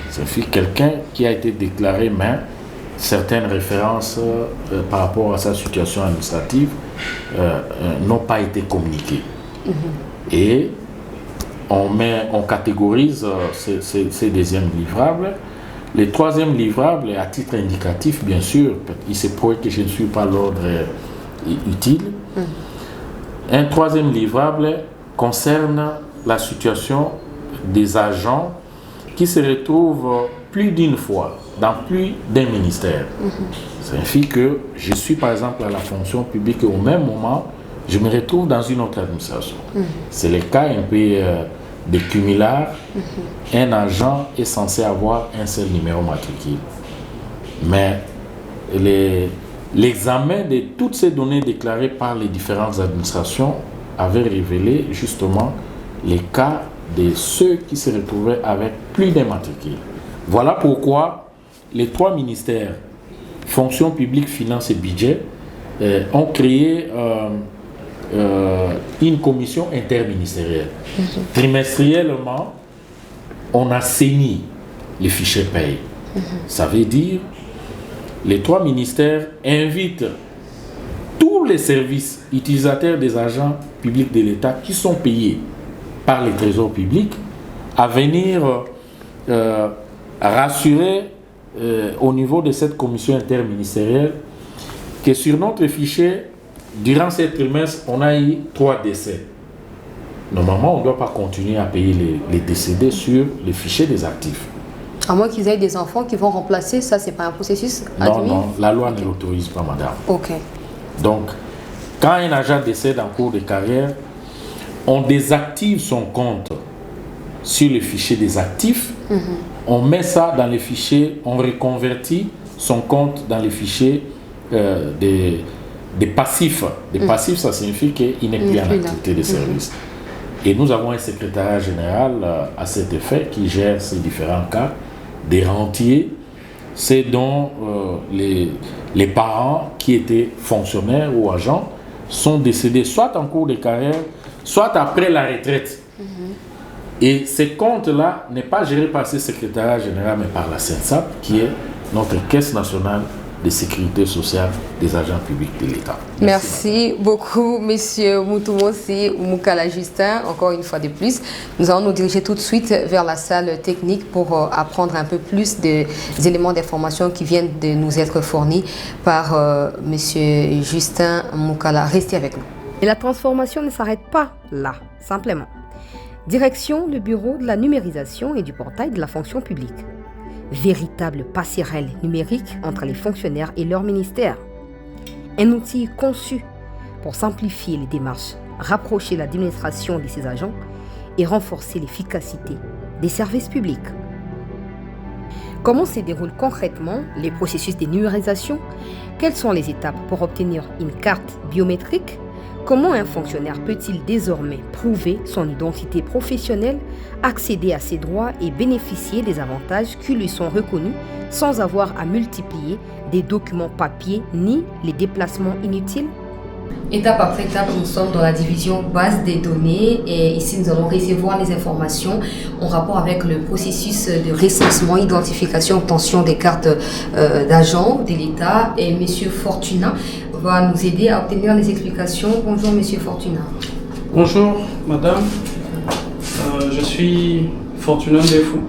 Ça signifie quelqu'un qui a été déclaré, mais certaines références par rapport à sa situation administrative n'ont pas été communiquées. Et on catégorise ces deuxièmes livrables. Les troisièmes livrables, à titre indicatif, bien sûr, il se pourrait que je ne suis pas l'ordre utile. Un troisième livrable concerne la situation des agents qui se retrouvent plus d'une fois dans plus d'un ministère. Ça signifie que je suis par exemple à la fonction publique et au même moment, je me retrouve dans une autre administration. C'est le cas un peu de cumulard. Un agent est censé avoir un seul numéro matricule. Mais l'examen de toutes ces données déclarées par les différentes administrations avait révélé justement les cas de ceux qui se retrouvaient avec plus d'un matricule. Voilà pourquoi les 3 ministères, Fonction publique, Finances et Budget, ont créé une commission interministérielle. Trimestriellement, on a saigné les fichiers paye. Ça veut dire les 3 ministères invitent tous les services utilisateurs des agents publics de l'État qui sont payés par les trésors publics à venir rassurer au niveau de cette commission interministérielle que sur notre fichier, durant ce trimestre, on a eu 3 décès. Normalement, on ne doit pas continuer à payer les décédés sur les fichiers des actifs. À moins qu'ils aient des enfants qui vont remplacer, ça, c'est pas un processus admis? Non, la loi ne l'autorise pas, madame. Ok. Donc, quand un agent décède en cours de carrière, on désactive son compte sur le fichier des actifs, on met ça dans les fichiers, on reconvertit son compte dans les fichiers des passifs. Des passifs, ça signifie qu'il n'est plus en activité de service. Et nous avons un secrétariat général à cet effet qui gère ces différents cas. Des rentiers, c'est dont les parents qui étaient fonctionnaires ou agents sont décédés soit en cours de carrière, soit après la retraite. Et ce compte-là n'est pas géré par ce secrétariat général, mais par la CENSAP, qui est notre Caisse nationale de sécurité sociale des agents publics de l'État. Merci beaucoup, Monsieur Moutoumossi Moukala Justin, encore une fois de plus. Nous allons nous diriger tout de suite vers la salle technique pour apprendre un peu plus des éléments d'information qui viennent de nous être fournis par Monsieur Justin Moukala. Restez avec nous. Et la transformation ne s'arrête pas là, simplement. Direction le bureau de la numérisation et du portail de la fonction publique. Véritable passerelle numérique entre les fonctionnaires et leur ministère. Un outil conçu pour simplifier les démarches, rapprocher l'administration de ses agents et renforcer l'efficacité des services publics. Comment se déroulent concrètement les processus de numérisation? Quelles sont les étapes pour obtenir une carte biométrique? Comment un fonctionnaire peut-il désormais prouver son identité professionnelle, accéder à ses droits et bénéficier des avantages qui lui sont reconnus sans avoir à multiplier des documents papier ni les déplacements inutiles? Étape après étape, nous sommes dans la division base des données et ici nous allons recevoir les informations en rapport avec le processus de recensement, identification, obtention des cartes d'agents de l'État. Et M. Fortuna va nous aider à obtenir les explications. Bonjour M. Fortuna. Bonjour Madame, je suis Fortuna Defou,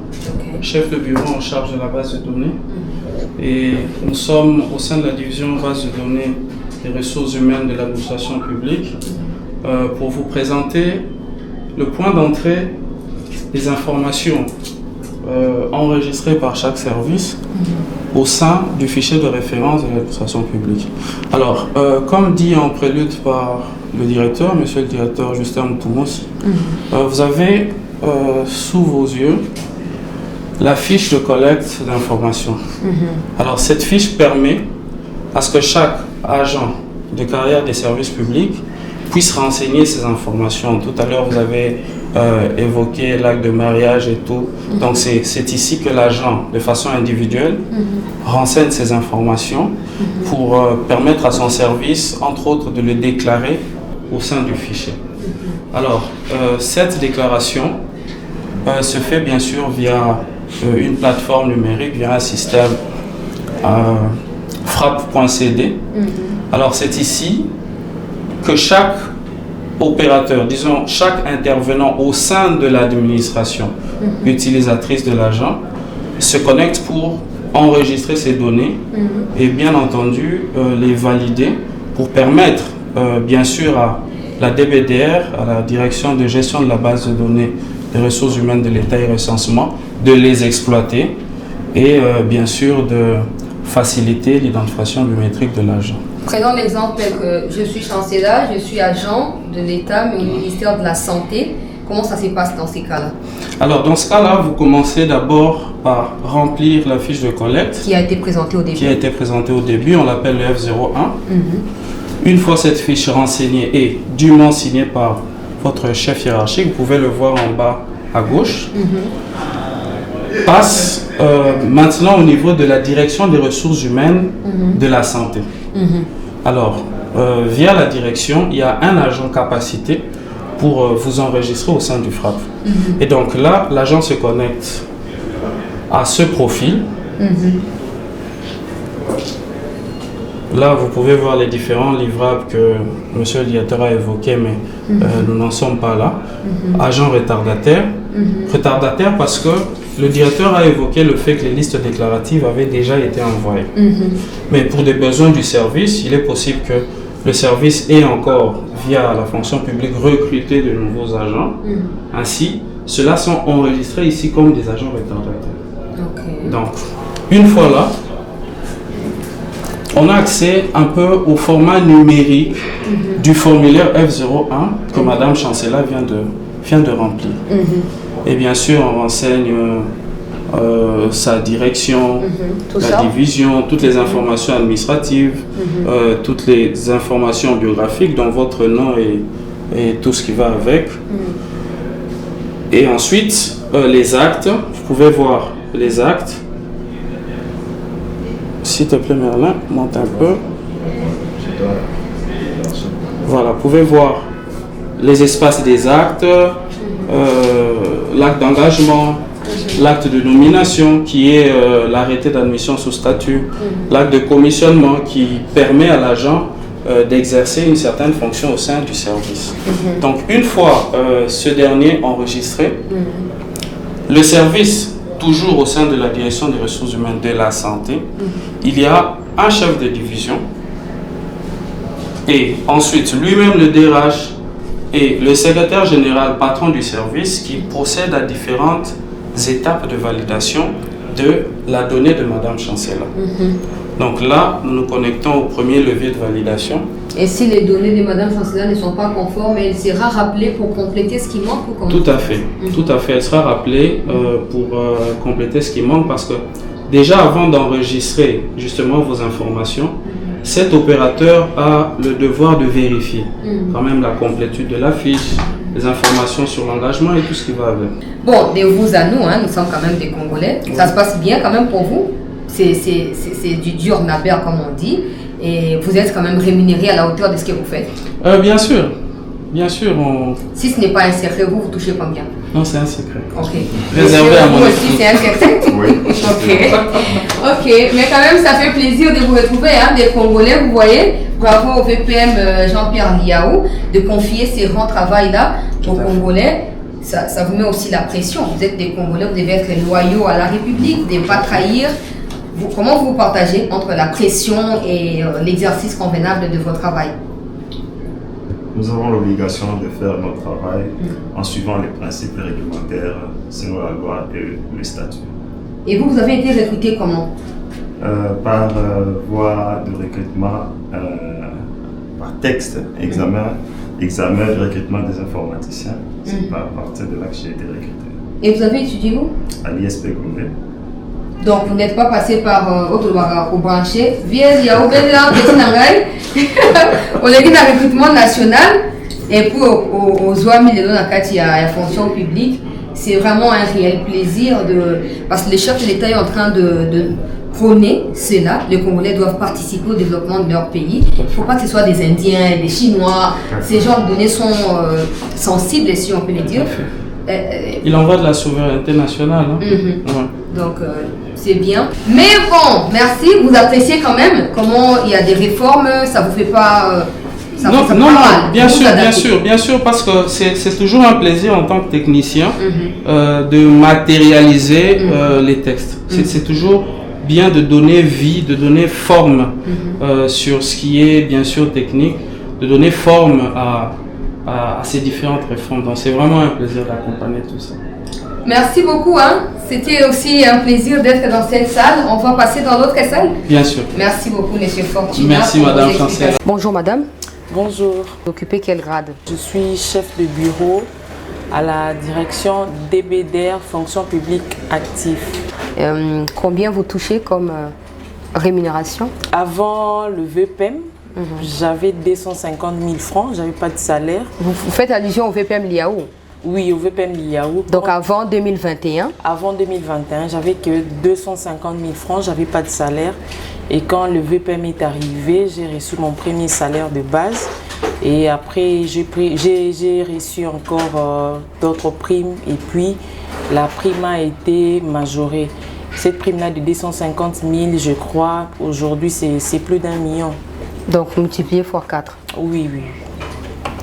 chef de bureau en charge de la base de données. Et nous sommes au sein de la division base de données des ressources humaines de l'administration publique pour vous présenter le point d'entrée des informations enregistrées par chaque service au sein du fichier de référence de l'administration publique. Alors, comme dit en prélude par le directeur, monsieur le directeur Justin Moutoumossi, vous avez sous vos yeux la fiche de collecte d'informations. Alors, cette fiche permet à ce que chaque agent de carrière des services publics puisse renseigner ces informations. Tout à l'heure, vous avez évoqué l'acte de mariage et tout. Donc, c'est ici que l'agent, de façon individuelle, renseigne ces informations pour permettre à son service, entre autres, de le déclarer au sein du fichier. Alors, cette déclaration se fait bien sûr via une plateforme numérique, via un système frappe.cd. Alors c'est ici que chaque opérateur, disons chaque intervenant au sein de l'administration utilisatrice de l'agent se connecte pour enregistrer ces données et bien entendu les valider pour permettre bien sûr à la DBDR, à la direction de gestion de la base de données des ressources humaines de l'État et recensement, de les exploiter et bien sûr de faciliter l'identification biométrique de l'agent. Prenons l'exemple que je suis chancelière, je suis agent de l'État, mais au ministère de la Santé. Comment ça se passe dans ces cas-là? Alors, dans ce cas-là, vous commencez d'abord par remplir la fiche de collecte. Qui a été présentée au début. On l'appelle le F01. Une fois cette fiche renseignée et dûment signée par votre chef hiérarchique, vous pouvez le voir en bas à gauche. Passe maintenant au niveau de la direction des ressources humaines de la santé. Alors, via la direction, il y a un agent capacité pour vous enregistrer au sein du FRAP. Et donc là, l'agent se connecte à ce profil. Là, vous pouvez voir les différents livrables que M. le directeur a évoqués, mais nous n'en sommes pas là. Agent retardataire. Retardataire parce que le directeur a évoqué le fait que les listes déclaratives avaient déjà été envoyées. Mais pour des besoins du service, il est possible que le service ait encore, via la fonction publique, recruté de nouveaux agents. Ainsi, ceux-là sont enregistrés ici comme des agents retardataires. Donc, une fois là, on a accès un peu au format numérique du formulaire F01 que Madame Chancelière vient de remplir. Et bien sûr, on renseigne sa direction, la division, toutes les informations administratives, toutes les informations biographiques, dont votre nom et tout ce qui va avec. Et ensuite, les actes, vous pouvez voir les actes. S'il te plaît, Merlin, monte un peu. Voilà, vous pouvez voir les espaces des actes, l'acte d'engagement, l'acte de nomination qui est l'arrêté d'admission sous statut, l'acte de commissionnement qui permet à l'agent d'exercer une certaine fonction au sein du service. Donc une fois ce dernier enregistré, le service, toujours au sein de la direction des ressources humaines de la santé, il y a un chef de division et ensuite lui-même le DRH et le secrétaire général patron du service qui procède à différentes étapes de validation de la donnée de Madame Chancelière. Donc là, nous nous connectons au premier levier de validation. Et si les données de Madame Chancelière ne sont pas conformes, elle sera rappelée pour compléter ce qui manque ou comment? Tout à fait. Tout à fait. Elle sera rappelée pour compléter ce qui manque parce que déjà avant d'enregistrer justement vos informations, cet opérateur a le devoir de vérifier quand même la complétude de la fiche, les informations sur l'engagement et tout ce qui va avec. Bon, de vous à nous, nous sommes quand même des Congolais. Ça se passe bien quand même pour vous. C'est du dur naber comme on dit. Et vous êtes quand même rémunéré à la hauteur de ce que vous faites. Bien sûr. Bien sûr. Si ce n'est pas un secret, vous touchez combien? Non, c'est un secret. Ok. Réservé à mon épouse. Aussi, c'est un secret? Oui. Ok, mais quand même, ça fait plaisir de vous retrouver, des Congolais, vous voyez. Bravo au VPM Jean-Pierre Liaou de confier ces grands travail-là aux Congolais. Ça vous met aussi la pression. Vous êtes des Congolais, vous devez être loyaux à la République, vous ne devez pas trahir. Comment vous partagez entre la pression et l'exercice convenable de votre travail? Nous avons l'obligation de faire notre travail en suivant les principes réglementaires, selon la loi et le statut. Et vous avez été recruté comment? Par voie de recrutement, par texte, examen de recrutement des informaticiens. C'est par partir de là que j'ai été recruté. Et vous avez étudié où? À l'ISP Goulet. Donc vous n'êtes pas passé par au branché. Viens, il y a au Bénin, on est dit dans le recrutement national et pour aux OAM de la fonction publique, c'est vraiment un réel plaisir parce que les chefs de l'État est en train de prôner cela. Les Congolais doivent participer au développement de leur pays. Il ne faut pas que ce soit des Indiens, des Chinois. Ces genres de données sont sensibles, si on peut le dire. Il en va de la souveraineté nationale. Donc, c'est bien. Mais bon, merci. Vous appréciez quand même comment il y a des réformes. Ça vous fait pas... Non, bien sûr, parce que c'est toujours un plaisir en tant que technicien de matérialiser les textes. C'est toujours bien de donner vie, de donner forme sur ce qui est bien sûr technique, de donner forme à ces différentes réformes. Donc c'est vraiment un plaisir d'accompagner tout ça. Merci beaucoup. C'était aussi un plaisir d'être dans cette salle. On va passer dans l'autre salle. Bien sûr. Merci beaucoup, Monsieur Fortuna. Merci, Madame Chancelière. Bonjour, Madame. Bonjour. Vous occupez quel grade? Je suis chef de bureau à la direction DBDR, fonction publique active. Combien vous touchez comme rémunération? Avant le VPM, j'avais 250 000 francs, j'avais pas de salaire. Vous faites allusion au VPM Liaou? Oui, au VPM Liaou. Donc avant 2021? Avant 2021, j'avais que 250 000 francs, j'avais pas de salaire. Et quand le VPM est arrivé, j'ai reçu mon premier salaire de base. Et après, j'ai reçu encore d'autres primes. Et puis, la prime a été majorée. Cette prime-là de 250 000, je crois, aujourd'hui, c'est plus d'1 million. Donc, multiplié x 4? Oui, oui.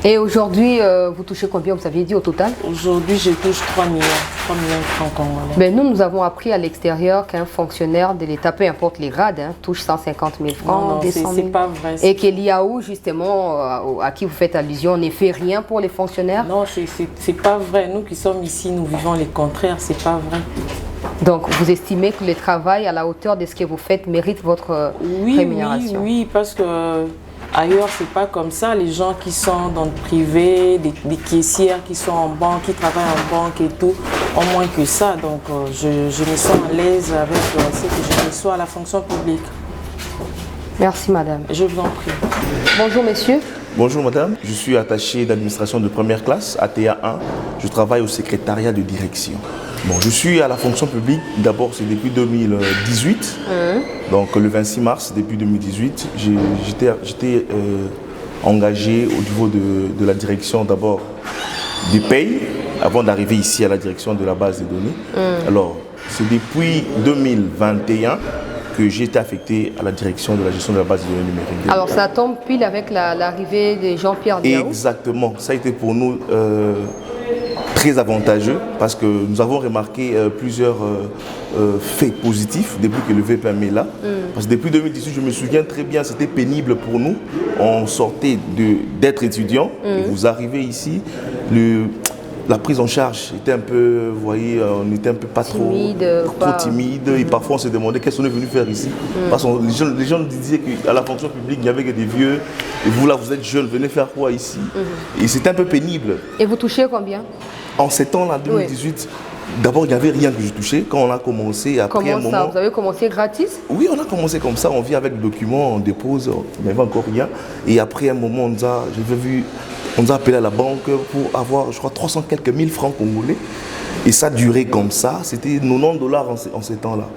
Et aujourd'hui, vous touchez combien, vous aviez dit au total? Aujourd'hui, je touche 3 millions de francs congolais. Ben, nous avons appris à l'extérieur qu'un fonctionnaire de l'État, peu importe les grades, touche 150 000 francs, non, 200 000. C'est pas vrai. Et que l'IAO, justement, à qui vous faites allusion, ne fait rien pour les fonctionnaires? Non, c'est pas vrai. Nous qui sommes ici, nous vivons les contraires, c'est pas vrai. Donc, vous estimez que le travail à la hauteur de ce que vous faites mérite votre rémunération? Oui, parce que ailleurs, c'est pas comme ça. Les gens qui sont dans le privé, des caissières qui sont en banque, qui travaillent en banque et tout, ont moins que ça. Donc, je me sens à l'aise avec ce que je reçois à la fonction publique. Merci, madame. Je vous en prie. Bonjour, messieurs. Bonjour madame, je suis attaché d'administration de première classe, ATA 1. Je travaille au secrétariat de direction. Bon, je suis à la fonction publique, d'abord c'est depuis 2018. Donc le 26 mars, depuis 2018, j'étais engagé au niveau de la direction d'abord des payes, avant d'arriver ici à la direction de la base des données. Alors, c'est depuis 2021 que j'ai été affecté à la direction de la gestion de la base de données numériques. Alors ça tombe pile avec l'arrivée de Jean-Pierre Diaou. Exactement, ça a été pour nous très avantageux parce que nous avons remarqué plusieurs faits positifs depuis que le VPM est là. Parce que depuis 2018, je me souviens très bien, c'était pénible pour nous. On sortait d'être étudiant et vous arrivez ici, la prise en charge était un peu, vous voyez, on était un peu pas timide, trop timide et parfois on se demandait qu'est-ce qu'on est venu faire ici. Parce que les gens nous disaient qu'à la fonction publique, il n'y avait que des vieux et vous là, vous êtes jeunes, venez faire quoi ici? Et c'était un peu pénible. Et vous touchez combien? En ces temps-là, 2018, d'abord il n'y avait rien que je touchais. Quand on a commencé, après un moment... Comment ça? Vous avez commencé gratis? Oui, on a commencé comme ça, on vient avec le document, on dépose, il n'y avait encore rien. Et après un moment, on nous a appelé à la banque pour avoir, je crois, 300 quelques mille francs congolais. Et ça durait comme ça. C'était 90 $ en ces temps-là.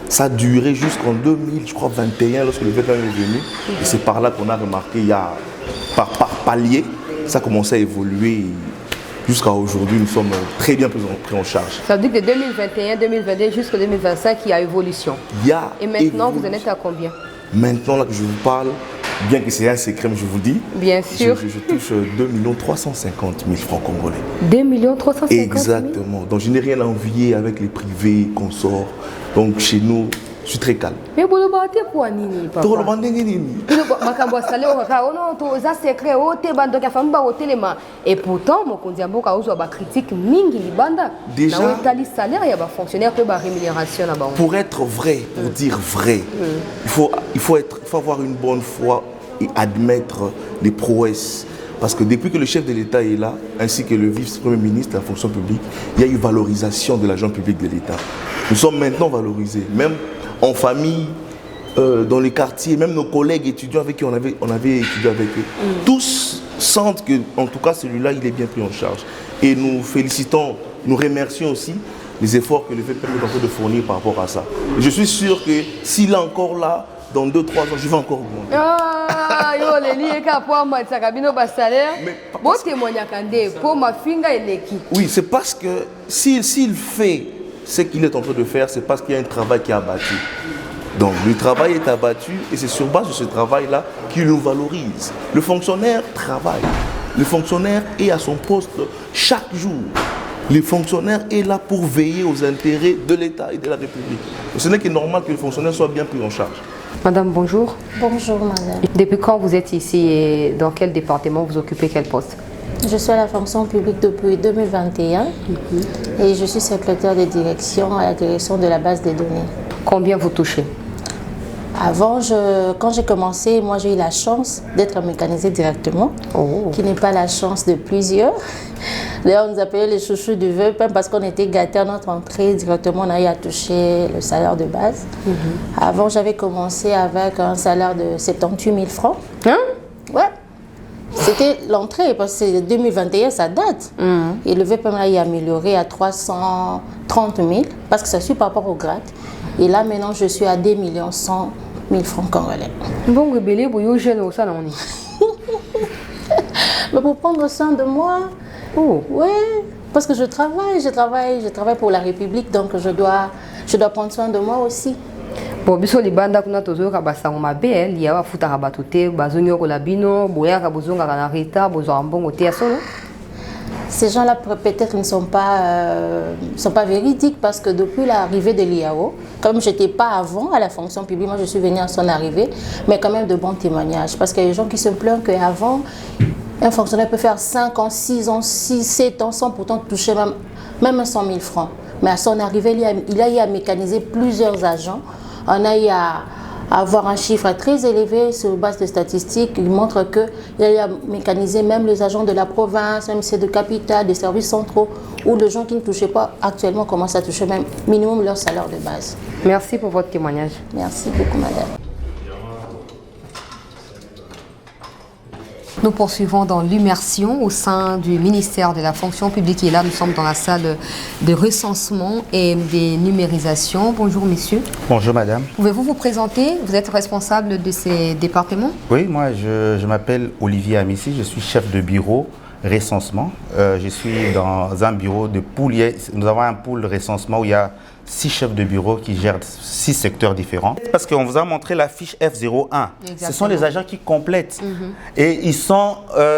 Ça a duré jusqu'en 2021, lorsque le VPM est venu. Et c'est par là qu'on a remarqué, il y a, par palier, ça a commencé à évoluer. Jusqu'à aujourd'hui, nous sommes très bien pris en charge. Ça veut dire que de 2021, 2022 jusqu'à 2025, il y a évolution. Et maintenant, vous en êtes à combien? Maintenant, là que je vous parle, bien que c'est un secret, mais je vous le dis, bien sûr. Je touche 2 350 000 francs congolais. 2 350 000? Exactement. Donc je n'ai rien à envier avec les privés, consorts. Donc chez nous, je suis très calme. Mais vous le battez pour nini, papa? Pour le bander nini. Et pourtant, mon condiambo a eu une critique mingi libanda. Déjà, salaire, il y a des fonctionnaires qui ont une rémunération là-bas. Pour être vrai, pour dire vrai, il faut avoir une bonne foi et admettre les prouesses. Parce que depuis que le chef de l'État est là, ainsi que le vice-premier ministre de la fonction publique, il y a eu valorisation de l'agent public de l'État. Nous sommes maintenant valorisés, même en famille, dans les quartiers, même nos collègues étudiants avec qui on avait étudié avec eux. Tous sentent que, en tout cas, celui-là, il est bien pris en charge. Et nous félicitons, nous remercions aussi les efforts que le VPM est en train de fournir par rapport à ça. Et je suis sûr que s'il est encore là, dans 2-3 ans, je vais encore augmenter. Oui, c'est parce que s'il fait ce qu'il est en train de faire, c'est parce qu'il y a un travail qui est abattu. Donc le travail est abattu et c'est sur base de ce travail-là qu'il nous valorise. Le fonctionnaire travaille. Le fonctionnaire est à son poste chaque jour. Le fonctionnaire est là pour veiller aux intérêts de l'État et de la République. Et ce n'est que normal que le fonctionnaire soit bien pris en charge. Madame, bonjour. Bonjour, madame. Depuis quand vous êtes ici et dans quel département vous occupez quel poste? Je suis à la fonction publique depuis 2021 et je suis secrétaire de direction à la direction de la base des données. Combien vous touchez? Avant, quand j'ai commencé, moi j'ai eu la chance d'être mécanisée directement, qui n'est pas la chance de plusieurs. D'ailleurs, on nous appelait les chouchous du VEP parce qu'on était gâtés à notre entrée. Directement, on a eu à toucher le salaire de base. Avant, j'avais commencé avec un salaire de 78 000 francs. Hein? Ouais. C'était l'entrée, parce que c'est 2021, ça date. Et le VEP là, il a amélioré à 330 000, parce que ça suit par rapport au grade. Et là, maintenant, je suis à 2 100 000 francs congolais. Bon, rebelle, vous jeune au salon. Mais pour prendre soin de moi, oui, parce que je travaille pour la République, donc je dois prendre soin de moi aussi. Bon, biso libanda kuna tozoka basango mabe liya bafuta kabatote bazonyo ko labino boya ka bozonga kana reta bozwa mbongo te solo. Ces gens-là peut-être ne sont pas véridiques parce que depuis l'arrivée de l'IAO, comme je n'étais pas avant à la fonction publique, moi je suis venue à son arrivée, mais quand même de bons témoignages. Parce qu'il y a des gens qui se plaignent qu'avant, un fonctionnaire peut faire 5 ans, 6 ans, 6, 7 ans sans pourtant toucher même 100 000 francs. Mais à son arrivée, il a eu à mécaniser plusieurs agents. On a eu à avoir un chiffre très élevé sur base de statistiques. Il montre qu'il a eu à mécaniser même les agents de la province, même ceux de capitale, des services centraux, où les gens qui ne touchaient pas actuellement commencent à toucher même minimum leur salaire de base. Merci pour votre témoignage. Merci beaucoup, madame. Nous poursuivons dans l'immersion au sein du ministère de la fonction publique. Et là, nous sommes dans la salle de recensement et de numérisation. Bonjour, messieurs. Bonjour, madame. Pouvez-vous vous présenter? Vous êtes responsable de ces départements? Oui, moi, je m'appelle Olivier Amissi. Je suis chef de bureau recensement. Je suis dans un bureau de pool. Nous avons un pool recensement où il y a 6 chefs de bureau qui gèrent 6 secteurs différents. Parce qu'on vous a montré la fiche F01. Exactement. Ce sont les agents qui complètent. Et ils sont,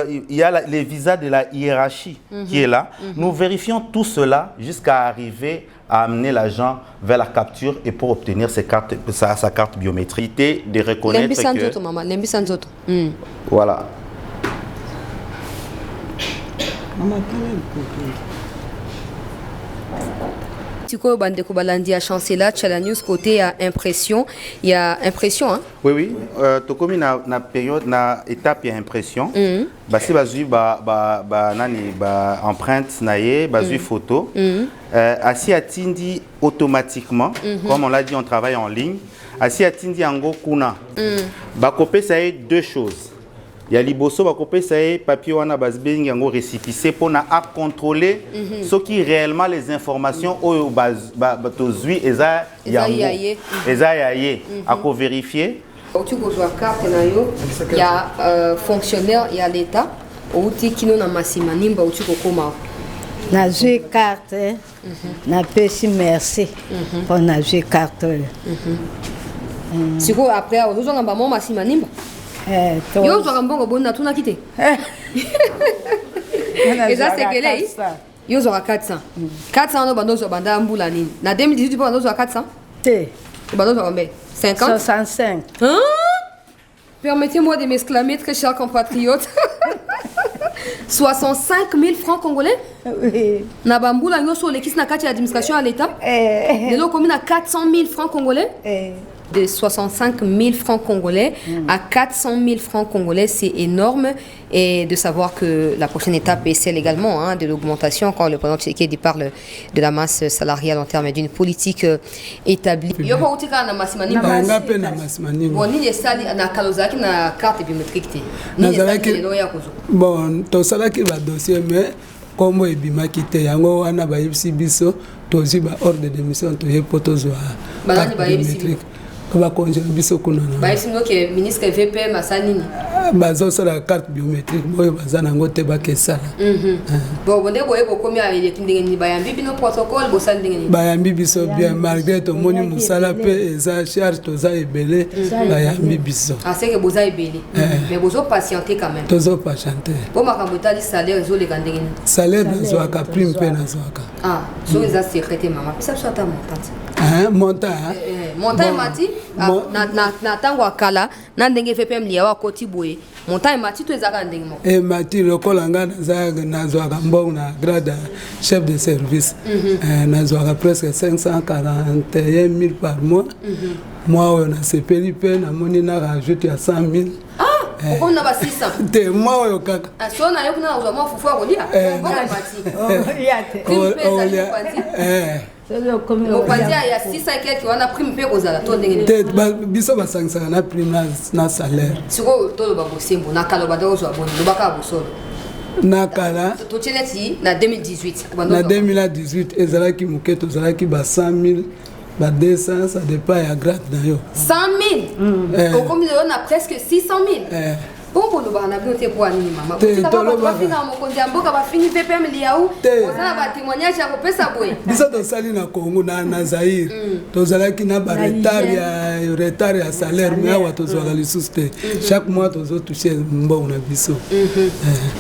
il y a les visas de la hiérarchie qui est là. Nous vérifions tout cela jusqu'à arriver à amener l'agent vers la capture et pour obtenir sa carte biométrique. De reconnaître que... Voilà. Tiko Bandeko Balandi a chancela Chala News côté impression. Il y a impression, hein? Oui, oui. Tokomi na période, na étape et impression. Basi bazu nani empreinte naie, bazu photo. Asi atindi automatiquement, comme on l'a dit, on travaille en ligne. Asi atindi ango kuna. Bakopé ça est 2 choses. Il y a liboso bakopé ça est papier wana basbing ango récépissé pour na à contrôler ce qui réellement les informations au tozui eza yango eza yaye à vérifier. Tu vois carte na yo, il y a fonctionnaire, il y a l'état outi kino na masima nimba outi kokoma. Na joué carte na pesi merci pour na joué carte. Siko après ozonga ba mo masima nimba. Yo zo mbongo bonna tuna kite. Et ça c'est que là yo zo 400. 400 no bando zo banda mbula nini. Na 2018 bando zo 400. Té. Bando zo combien? 50 65. Hein? Permettez-moi de m'exclamer, très cher compatriote. 65 000 francs congolais? Oui. Na bambula nyoso le kisi na kati administration à l'état. Lelo commune à 400 000 francs congolais. De 65 000 francs congolais à 400 000 francs congolais, c'est énorme. Et de savoir que la prochaine étape est celle également de l'augmentation, quand le président Tshisekedi parle de la masse salariale en termes d'une politique établie. Bon, tout ça là qui va dossier, mais comme il bima quitté, yango wana ba yipsi biso, tozi ba ordre de mission to yepotozo ba biométrique. Ba konje biso kuna na. Ba yipsi que ministre VP masanini. Bazo sur la carte biométrique, moi bazana ngote ba kesa. Bon, bonde boye ko komi avec les tindengeni bayambi bino protocole bo sandengeni. Bayambi biso bien malgré to moni musala pe eza charge to za ebele bayambi biso. Ah c'est que boza ebele. Mais bozo patienter quand même. Tozo patienter. Bon makambo tali salaire zo le kandengeni. Salaire zo ka prime pe na zo ka. Ah, so ils ont secrété maman. Ça soit ta montante. Hein, montant. Montant mati. Na tango akala, na ndenge FPM liya wa koti boye. Montant mati to ezaka ndenge mo. Et mati lokola nga nazwaka mbongo na grade chef de service. Nazwaka presque 541 000 par mois. Moi on a sepeli pe na moni na rajoute à 100 000. Pourquoi on a pas 600? T'es moi au kaka. Ah, si on a eu qu'on a moi faut relia. Bon mati. Il y a 600 et quelques, on a pris un peu aux alentours. Peut-être, biso basangisa na prime na salaire. Siko to ba bosembo na kala ba dozo aboni lobaka bosolo. Nakala. To cheleti na 2018. Na 2018 ezalaki muketo ezalaki ba 100 000. Bah 200, ça dépend à grade d'ailleurs. 100 000. Au combien on a presque 600 000. Bon pour nous, on a bien été pour animer maman. Tu vas pas finir mon compte en banque, va finir PPM liaou. On a un témoignage à repérer ça boy. Bisa to sali na Congo na Zaïre. To zalaki na ba retard ya salaire mais awa to zo gali suste. Chaque mois to zo toucher mbongo na biso.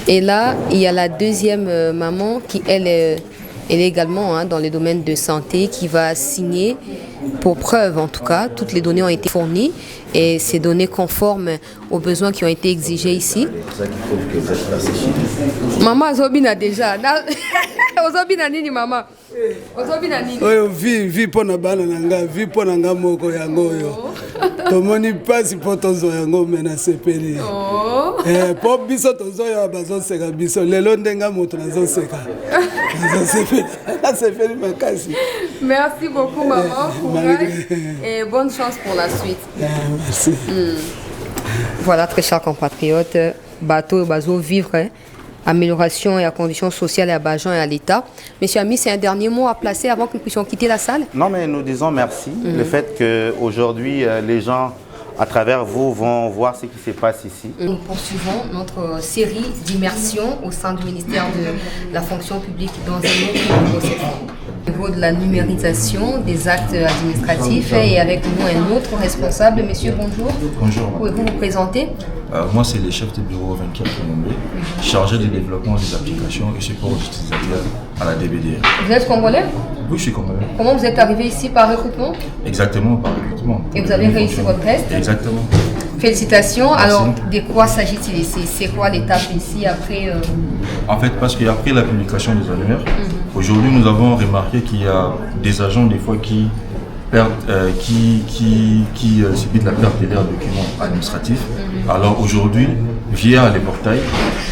Et là, il y a la deuxième maman qui elle est également dans le domaine de santé qui va signer pour preuve en tout cas. Toutes les données ont été fournies et ces données conformes aux besoins qui ont été exigés ici. C'est ça qui prouve que vous êtes passé chez nous. Maman Zobina déjà. Zobina nini maman? Zobina nini? Oyo vi pona bana nanga, vi pona nga moko yango yo. Tomoni pasi poto zo yango mena sepeli. Po biso tozo ya bazo seka biso lelo ndenga moto nazo seka. Merci beaucoup maman, courage et bonne chance pour la suite. Merci. Voilà très chers compatriotes, bateau et bateau vivre, amélioration et à conditions sociales et à Bajan et à l'État. Monsieur Ami, c'est un dernier mot à placer avant que nous puissions quitter la salle? Non mais nous disons merci. Le fait qu'aujourd'hui les gens à travers vous vont voir ce qui se passe ici. Nous poursuivons notre série d'immersion au sein du ministère de la fonction publique dans un autre niveau cette fois. Au niveau de la numérisation des actes administratifs et avec nous un autre responsable. Monsieur, bonjour. Bonjour. Pouvez-vous vous présenter? Moi, c'est le chef de bureau 24 Colombé, chargé du développement des applications et support aux utilisateurs à la DBDR. Vous êtes congolais? Oui, je suis congolais. Comment vous êtes arrivé ici par recrutement? Exactement, par recrutement. Et vous avez réussi votre test? Exactement. Félicitations. Merci. Alors, de quoi s'agit-il ici? C'est quoi l'étape ici après En fait, parce qu'après la publication des annuaires, aujourd'hui, nous avons remarqué qu'il y a des agents, des fois, qui perdent, qui subissent la perte de leurs documents administratifs. Alors aujourd'hui, via les portails,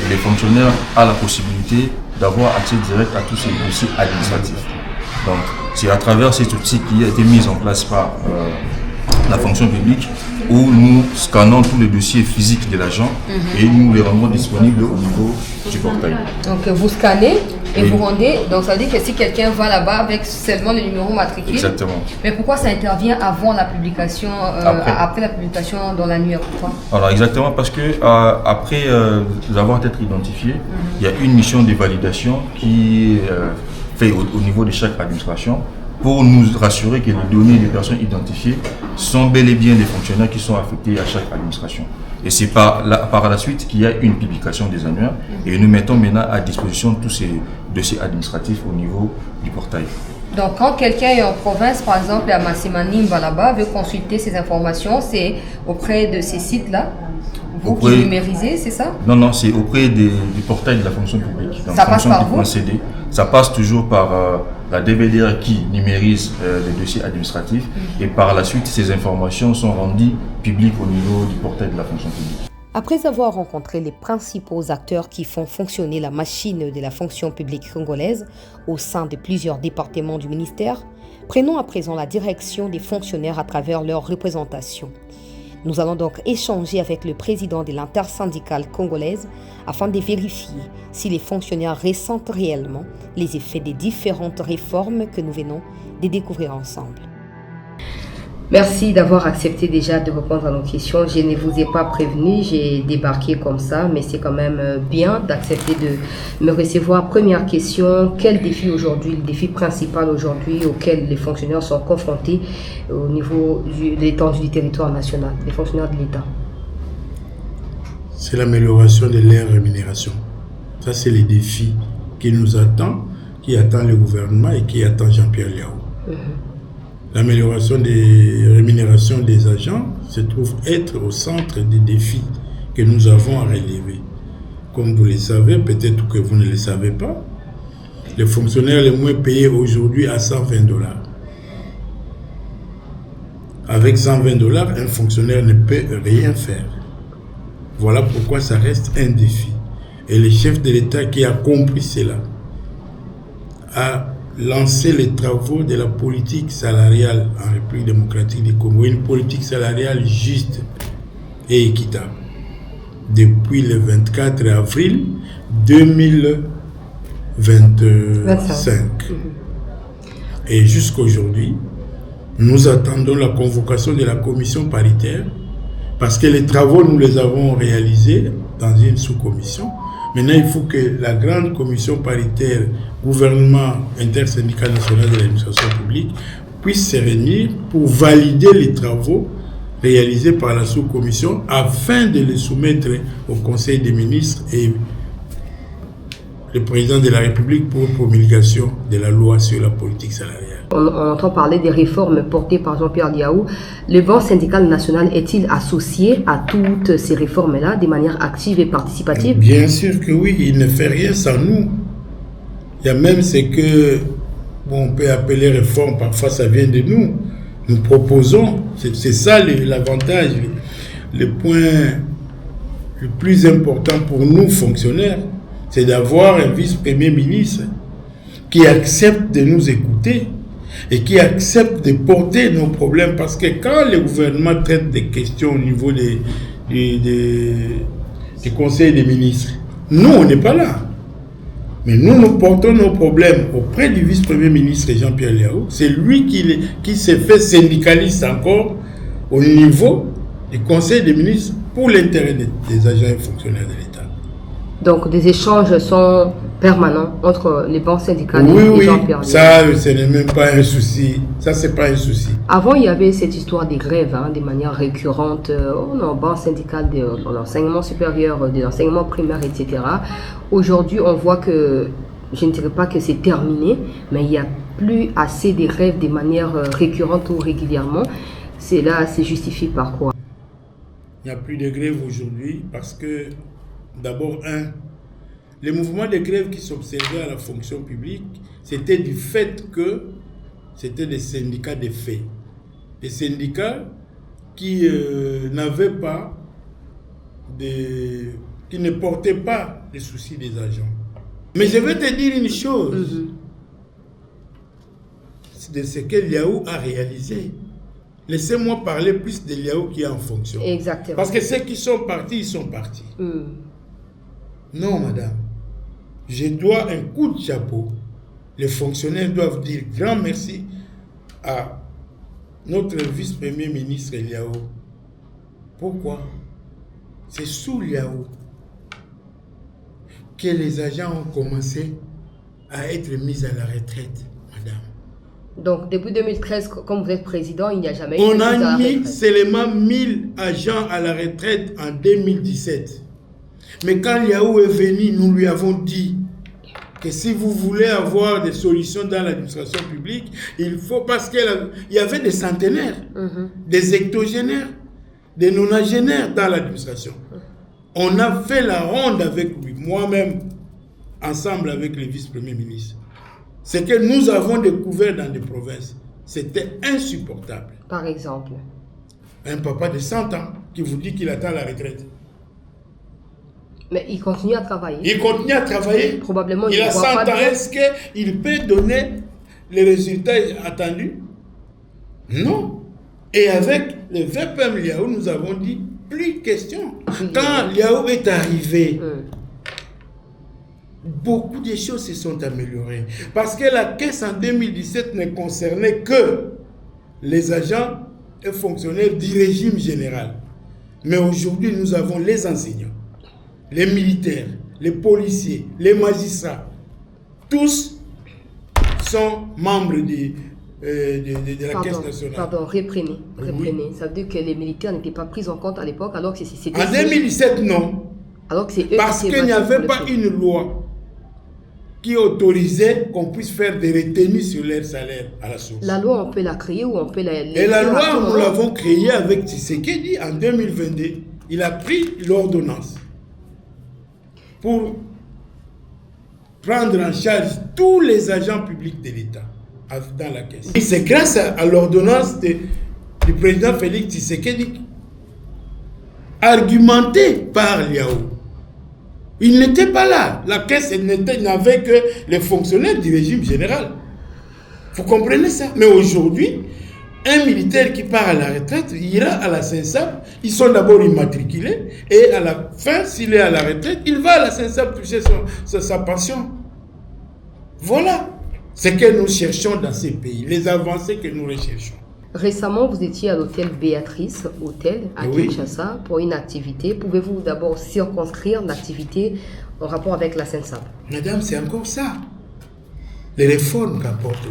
les fonctionnaires ont la possibilité d'avoir accès direct à tous ces dossiers administratifs. Donc, c'est à travers cet outil qui a été mis en place par la fonction publique où nous scannons tous les dossiers physiques de l'agent et nous les rendons disponibles au niveau du portail. Donc vous scannez et vous rendez, donc ça veut dire que si quelqu'un va là-bas avec seulement le numéro matricule. Exactement. Mais pourquoi ça intervient avant la publication, après la publication dans l'annuaire? Alors exactement parce que après avoir été identifié, il y a une mission de validation qui est faite au niveau de chaque administration pour nous rassurer que les données des personnes identifiées sont bel et bien des fonctionnaires qui sont affectés à chaque administration. Et c'est par la suite qu'il y a une publication des annuaires et nous mettons maintenant à disposition tous ces dossiers administratifs au niveau du portail. Donc quand quelqu'un est en province, par exemple à Massimani, là-bas, veut consulter ces informations, c'est auprès de ces sites-là? Vous qui numérisez, c'est ça? Non, non, c'est auprès du portail de la fonction publique. Donc, ça passe par vous? Ça passe toujours par la DBDR qui numérise les dossiers administratifs et par la suite, ces informations sont rendues publiques au niveau du portail de la fonction publique. Après avoir rencontré les principaux acteurs qui font fonctionner la machine de la fonction publique congolaise au sein de plusieurs départements du ministère, prenons à présent la direction des fonctionnaires à travers leur représentation. Nous allons donc échanger avec le président de l'intersyndicale congolaise afin de vérifier si les fonctionnaires ressentent réellement les effets des différentes réformes que nous venons de découvrir ensemble. Merci d'avoir accepté déjà de répondre à nos questions. Je ne vous ai pas prévenu, j'ai débarqué comme ça, mais c'est quand même bien d'accepter de me recevoir. Première question, quel défi aujourd'hui, le défi principal aujourd'hui auquel les fonctionnaires sont confrontés au niveau de l'étendue du territoire national, les fonctionnaires de l'État? C'est l'amélioration de leur rémunération. Ça, c'est les défis qui nous attendent, qui attend le gouvernement et qui attend Jean-Pierre Liao. L'amélioration des rémunérations des agents se trouve être au centre des défis que nous avons à relever. Comme vous le savez, peut-être que vous ne le savez pas, les fonctionnaires les moins payés aujourd'hui à $120. Avec $120, un fonctionnaire ne peut rien faire. Voilà pourquoi ça reste un défi. Et le chef de l'État qui a compris cela a lancé les travaux de la politique salariale en République démocratique du Congo, une politique salariale juste et équitable. Depuis le 24 avril 2025. Et jusqu'aujourd'hui, nous attendons la convocation de la commission paritaire parce que les travaux, nous les avons réalisés dans une sous-commission. Maintenant, il faut que la grande commission paritaire gouvernement intersyndical national de l'administration publique puisse se réunir pour valider les travaux réalisés par la sous-commission afin de les soumettre au Conseil des ministres et le président de la République pour promulgation de la loi sur la politique salariale. On entend parler des réformes portées par Jean-Pierre Liao. Le banc syndical national est-il associé à toutes ces réformes-là de manière active et participative? Bien sûr que oui, il ne fait rien sans nous. Il y a même ce que on peut appeler réforme, parfois ça vient de nous. Nous proposons, c'est ça l'avantage, le point le plus important pour nous fonctionnaires, c'est d'avoir un vice-premier ministre qui accepte de nous écouter et qui accepte de porter nos problèmes. Parce que quand le gouvernement traite des questions au niveau du Conseil des ministres, nous, on n'est pas là. Mais nous portons nos problèmes auprès du vice-premier ministre Jean-Pierre Liao. C'est lui qui s'est fait syndicaliste encore au niveau du Conseil des ministres pour l'intérêt des agents et fonctionnaires de l'État. Donc des échanges sont permanents entre les bancs syndicaux et Jean-Pierre Liao. Ça, ce n'est même pas un souci. Ça, c'est pas un souci. Avant, il y avait cette histoire des grèves, de manière récurrente, au banc syndical de l'enseignement supérieur, de l'enseignement primaire, etc. Aujourd'hui, on voit que, je ne dirais pas que c'est terminé, mais il n'y a plus assez de grèves de manière récurrente ou régulièrement. Cela se justifie par quoi? Il n'y a plus de grève aujourd'hui parce que, d'abord, les mouvements de grève qui s'observaient à la fonction publique, c'était du fait que c'était des syndicats de fait. Des syndicats qui n'avaient pas qui ne portaient pas les soucis des agents. Mais je vais te dire une chose, c'est de ce que Liao a réalisé. Laissez-moi parler plus de Liao qui est en fonction. Exactement. Parce que ceux qui sont partis, ils sont partis. Non, madame. Je dois un coup de chapeau. Les fonctionnaires doivent dire grand merci à notre vice-premier ministre Liao. Pourquoi? C'est sous Liao que les agents ont commencé à être mis à la retraite, madame. Donc, depuis 2013, comme vous êtes président, il n'y a jamais eu on a mis seulement 1000 agents à la retraite en 2017. Mais quand Liao est venu, nous lui avons dit que si vous voulez avoir des solutions dans l'administration publique, il faut, parce qu'il y avait des centenaires, des octogénaires, des nonagénaires dans l'administration. On a fait la ronde avec lui, moi-même, ensemble avec le vice-premier ministre. Ce que nous avons découvert dans des provinces, c'était insupportable. Par exemple? Un papa de 100 ans qui vous dit qu'il attend la retraite. Mais il continue à travailler. Il continue à travailler. Probablement, il a 100 ans. Est-ce qu'il peut donner les résultats attendus? Non. Et avec le VPM Liao, nous avons dit plus question. Quand Liao est arrivé, beaucoup de choses se sont améliorées. Parce que la caisse en 2017 ne concernait que les agents et fonctionnaires du régime général. Mais aujourd'hui, nous avons les enseignants, les militaires, les policiers, les magistrats. Tous sont membres de la Caisse nationale. Pardon, reprenez. Oui. Ça veut dire que les militaires n'étaient pas pris en compte à l'époque, alors que c'était... En 2017, non. Alors que c'est eux parce qu'il n'y avait pas une loi qui autorisait qu'on puisse faire des retenues sur leur salaire à la source. La loi, on peut la créer ou on peut la... Et la loi, nous l'avons créée avec Tshisekedi en 2022. Il a pris l'ordonnance pour prendre en charge tous les agents publics de l'État dans la caisse. Et c'est grâce à l'ordonnance du président Félix Tshisekedi, argumentée par Liao. Il n'était pas là. La caisse n'avait que les fonctionnaires du régime général. Vous comprenez ça? Mais aujourd'hui, un militaire qui part à la retraite, il ira à la SENSAP. Ils sont d'abord immatriculés. Et à la fin, s'il est à la retraite, il va à la SENSAP toucher sa pension. Voilà ce que nous cherchons dans ces pays, les avancées que nous recherchons. Récemment, vous étiez à l'hôtel Béatrice, à Kinshasa, pour une activité. Pouvez-vous d'abord circonscrire l'activité en rapport avec la SENSAP? Madame, c'est encore ça. Les réformes qu'apportent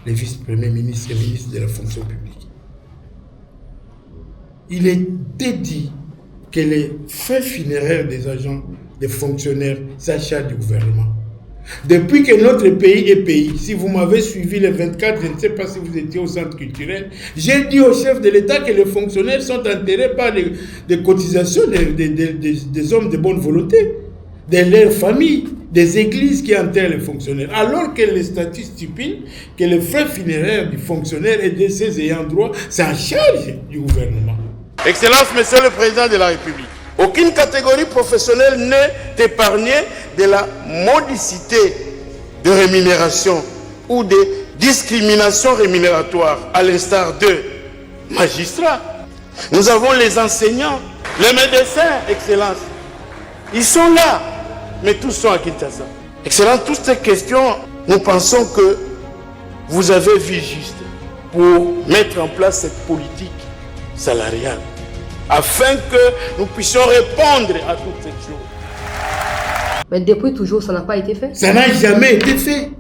les vice-premiers ministres et ministres de la fonction publique. Il était dit que les frais funéraires des agents, des fonctionnaires, s'achargent du gouvernement. Depuis que notre pays est pays, si vous m'avez suivi le 24, je ne sais pas si vous étiez au centre culturel, j'ai dit au chef de l'État que les fonctionnaires sont enterrés par des cotisations des hommes de bonne volonté, de leurs familles, des églises qui enterrent les fonctionnaires, alors que les statuts stipulent que les frais funéraires du fonctionnaire et de ses ayants droit, c'est en charge du gouvernement. Excellence, Monsieur le Président de la République, aucune catégorie professionnelle n'est épargnée de la modicité de rémunération ou de discrimination rémunératoire, à l'instar de magistrats. Nous avons les enseignants, les médecins, Excellence. Ils sont là, mais tous sont à Kinshasa. Excellence, toutes ces questions, nous pensons que vous avez vu juste pour mettre en place cette politique salariale, afin que nous puissions répondre à toutes ces choses. Mais depuis toujours, ça n'a pas été fait? Ça n'a jamais été fait.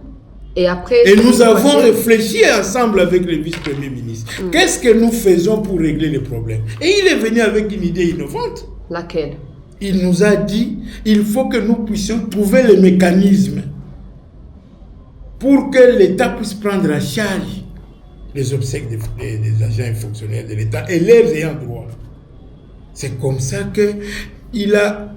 Et après... Et nous avons réfléchi ensemble avec le vice-premier ministre. Qu'est-ce que nous faisons pour régler les problèmes? Et il est venu avec une idée innovante. Laquelle? Il nous a dit, il faut que nous puissions trouver les mécanismes pour que l'État puisse prendre en charge les obsèques des agents et fonctionnaires de l'État et leurs ayants droit. C'est comme ça qu'il a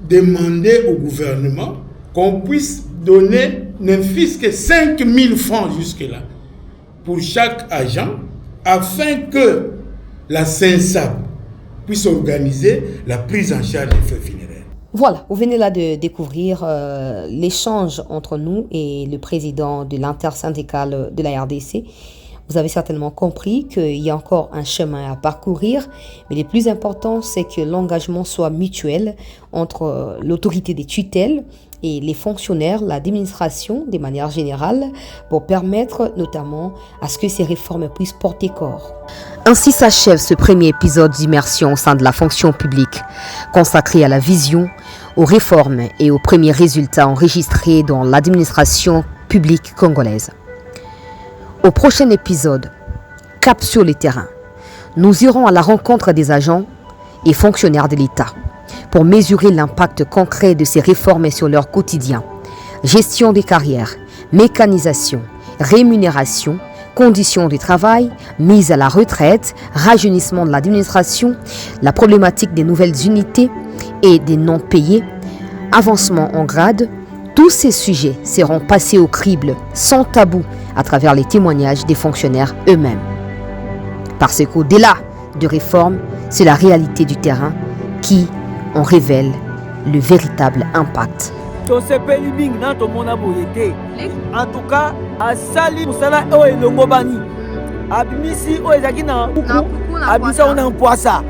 demandé au gouvernement qu'on puisse donner ne fût-ce que 5 000 francs jusque-là pour chaque agent afin que la SENSAP puisse organiser la prise en charge des frais funéraires. Voilà, vous venez là de découvrir l'échange entre nous et le président de l'intersyndicale de la RDC. Vous avez certainement compris qu'il y a encore un chemin à parcourir, mais le plus important, c'est que l'engagement soit mutuel entre l'autorité des tutelles et les fonctionnaires, l'administration de manière générale, pour permettre notamment à ce que ces réformes puissent porter corps. Ainsi s'achève ce premier épisode d'immersion au sein de la fonction publique, consacré à la vision, aux réformes et aux premiers résultats enregistrés dans l'administration publique congolaise. Au prochain épisode, cap sur le terrain, nous irons à la rencontre des agents et fonctionnaires de l'État pour mesurer l'impact concret de ces réformes sur leur quotidien. Gestion des carrières, mécanisation, rémunération, conditions de travail, mise à la retraite, rajeunissement de l'administration, la problématique des nouvelles unités et des non-payés, avancement en grade. Tous ces sujets seront passés au crible sans tabou à travers les témoignages des fonctionnaires eux-mêmes. Parce qu'au-delà de réformes, c'est la réalité du terrain qui en révèle le véritable impact. En tout cas, à Sali, Moussala, Elongobani, Abimisi, Oezakina, Abissa, on a un poisson.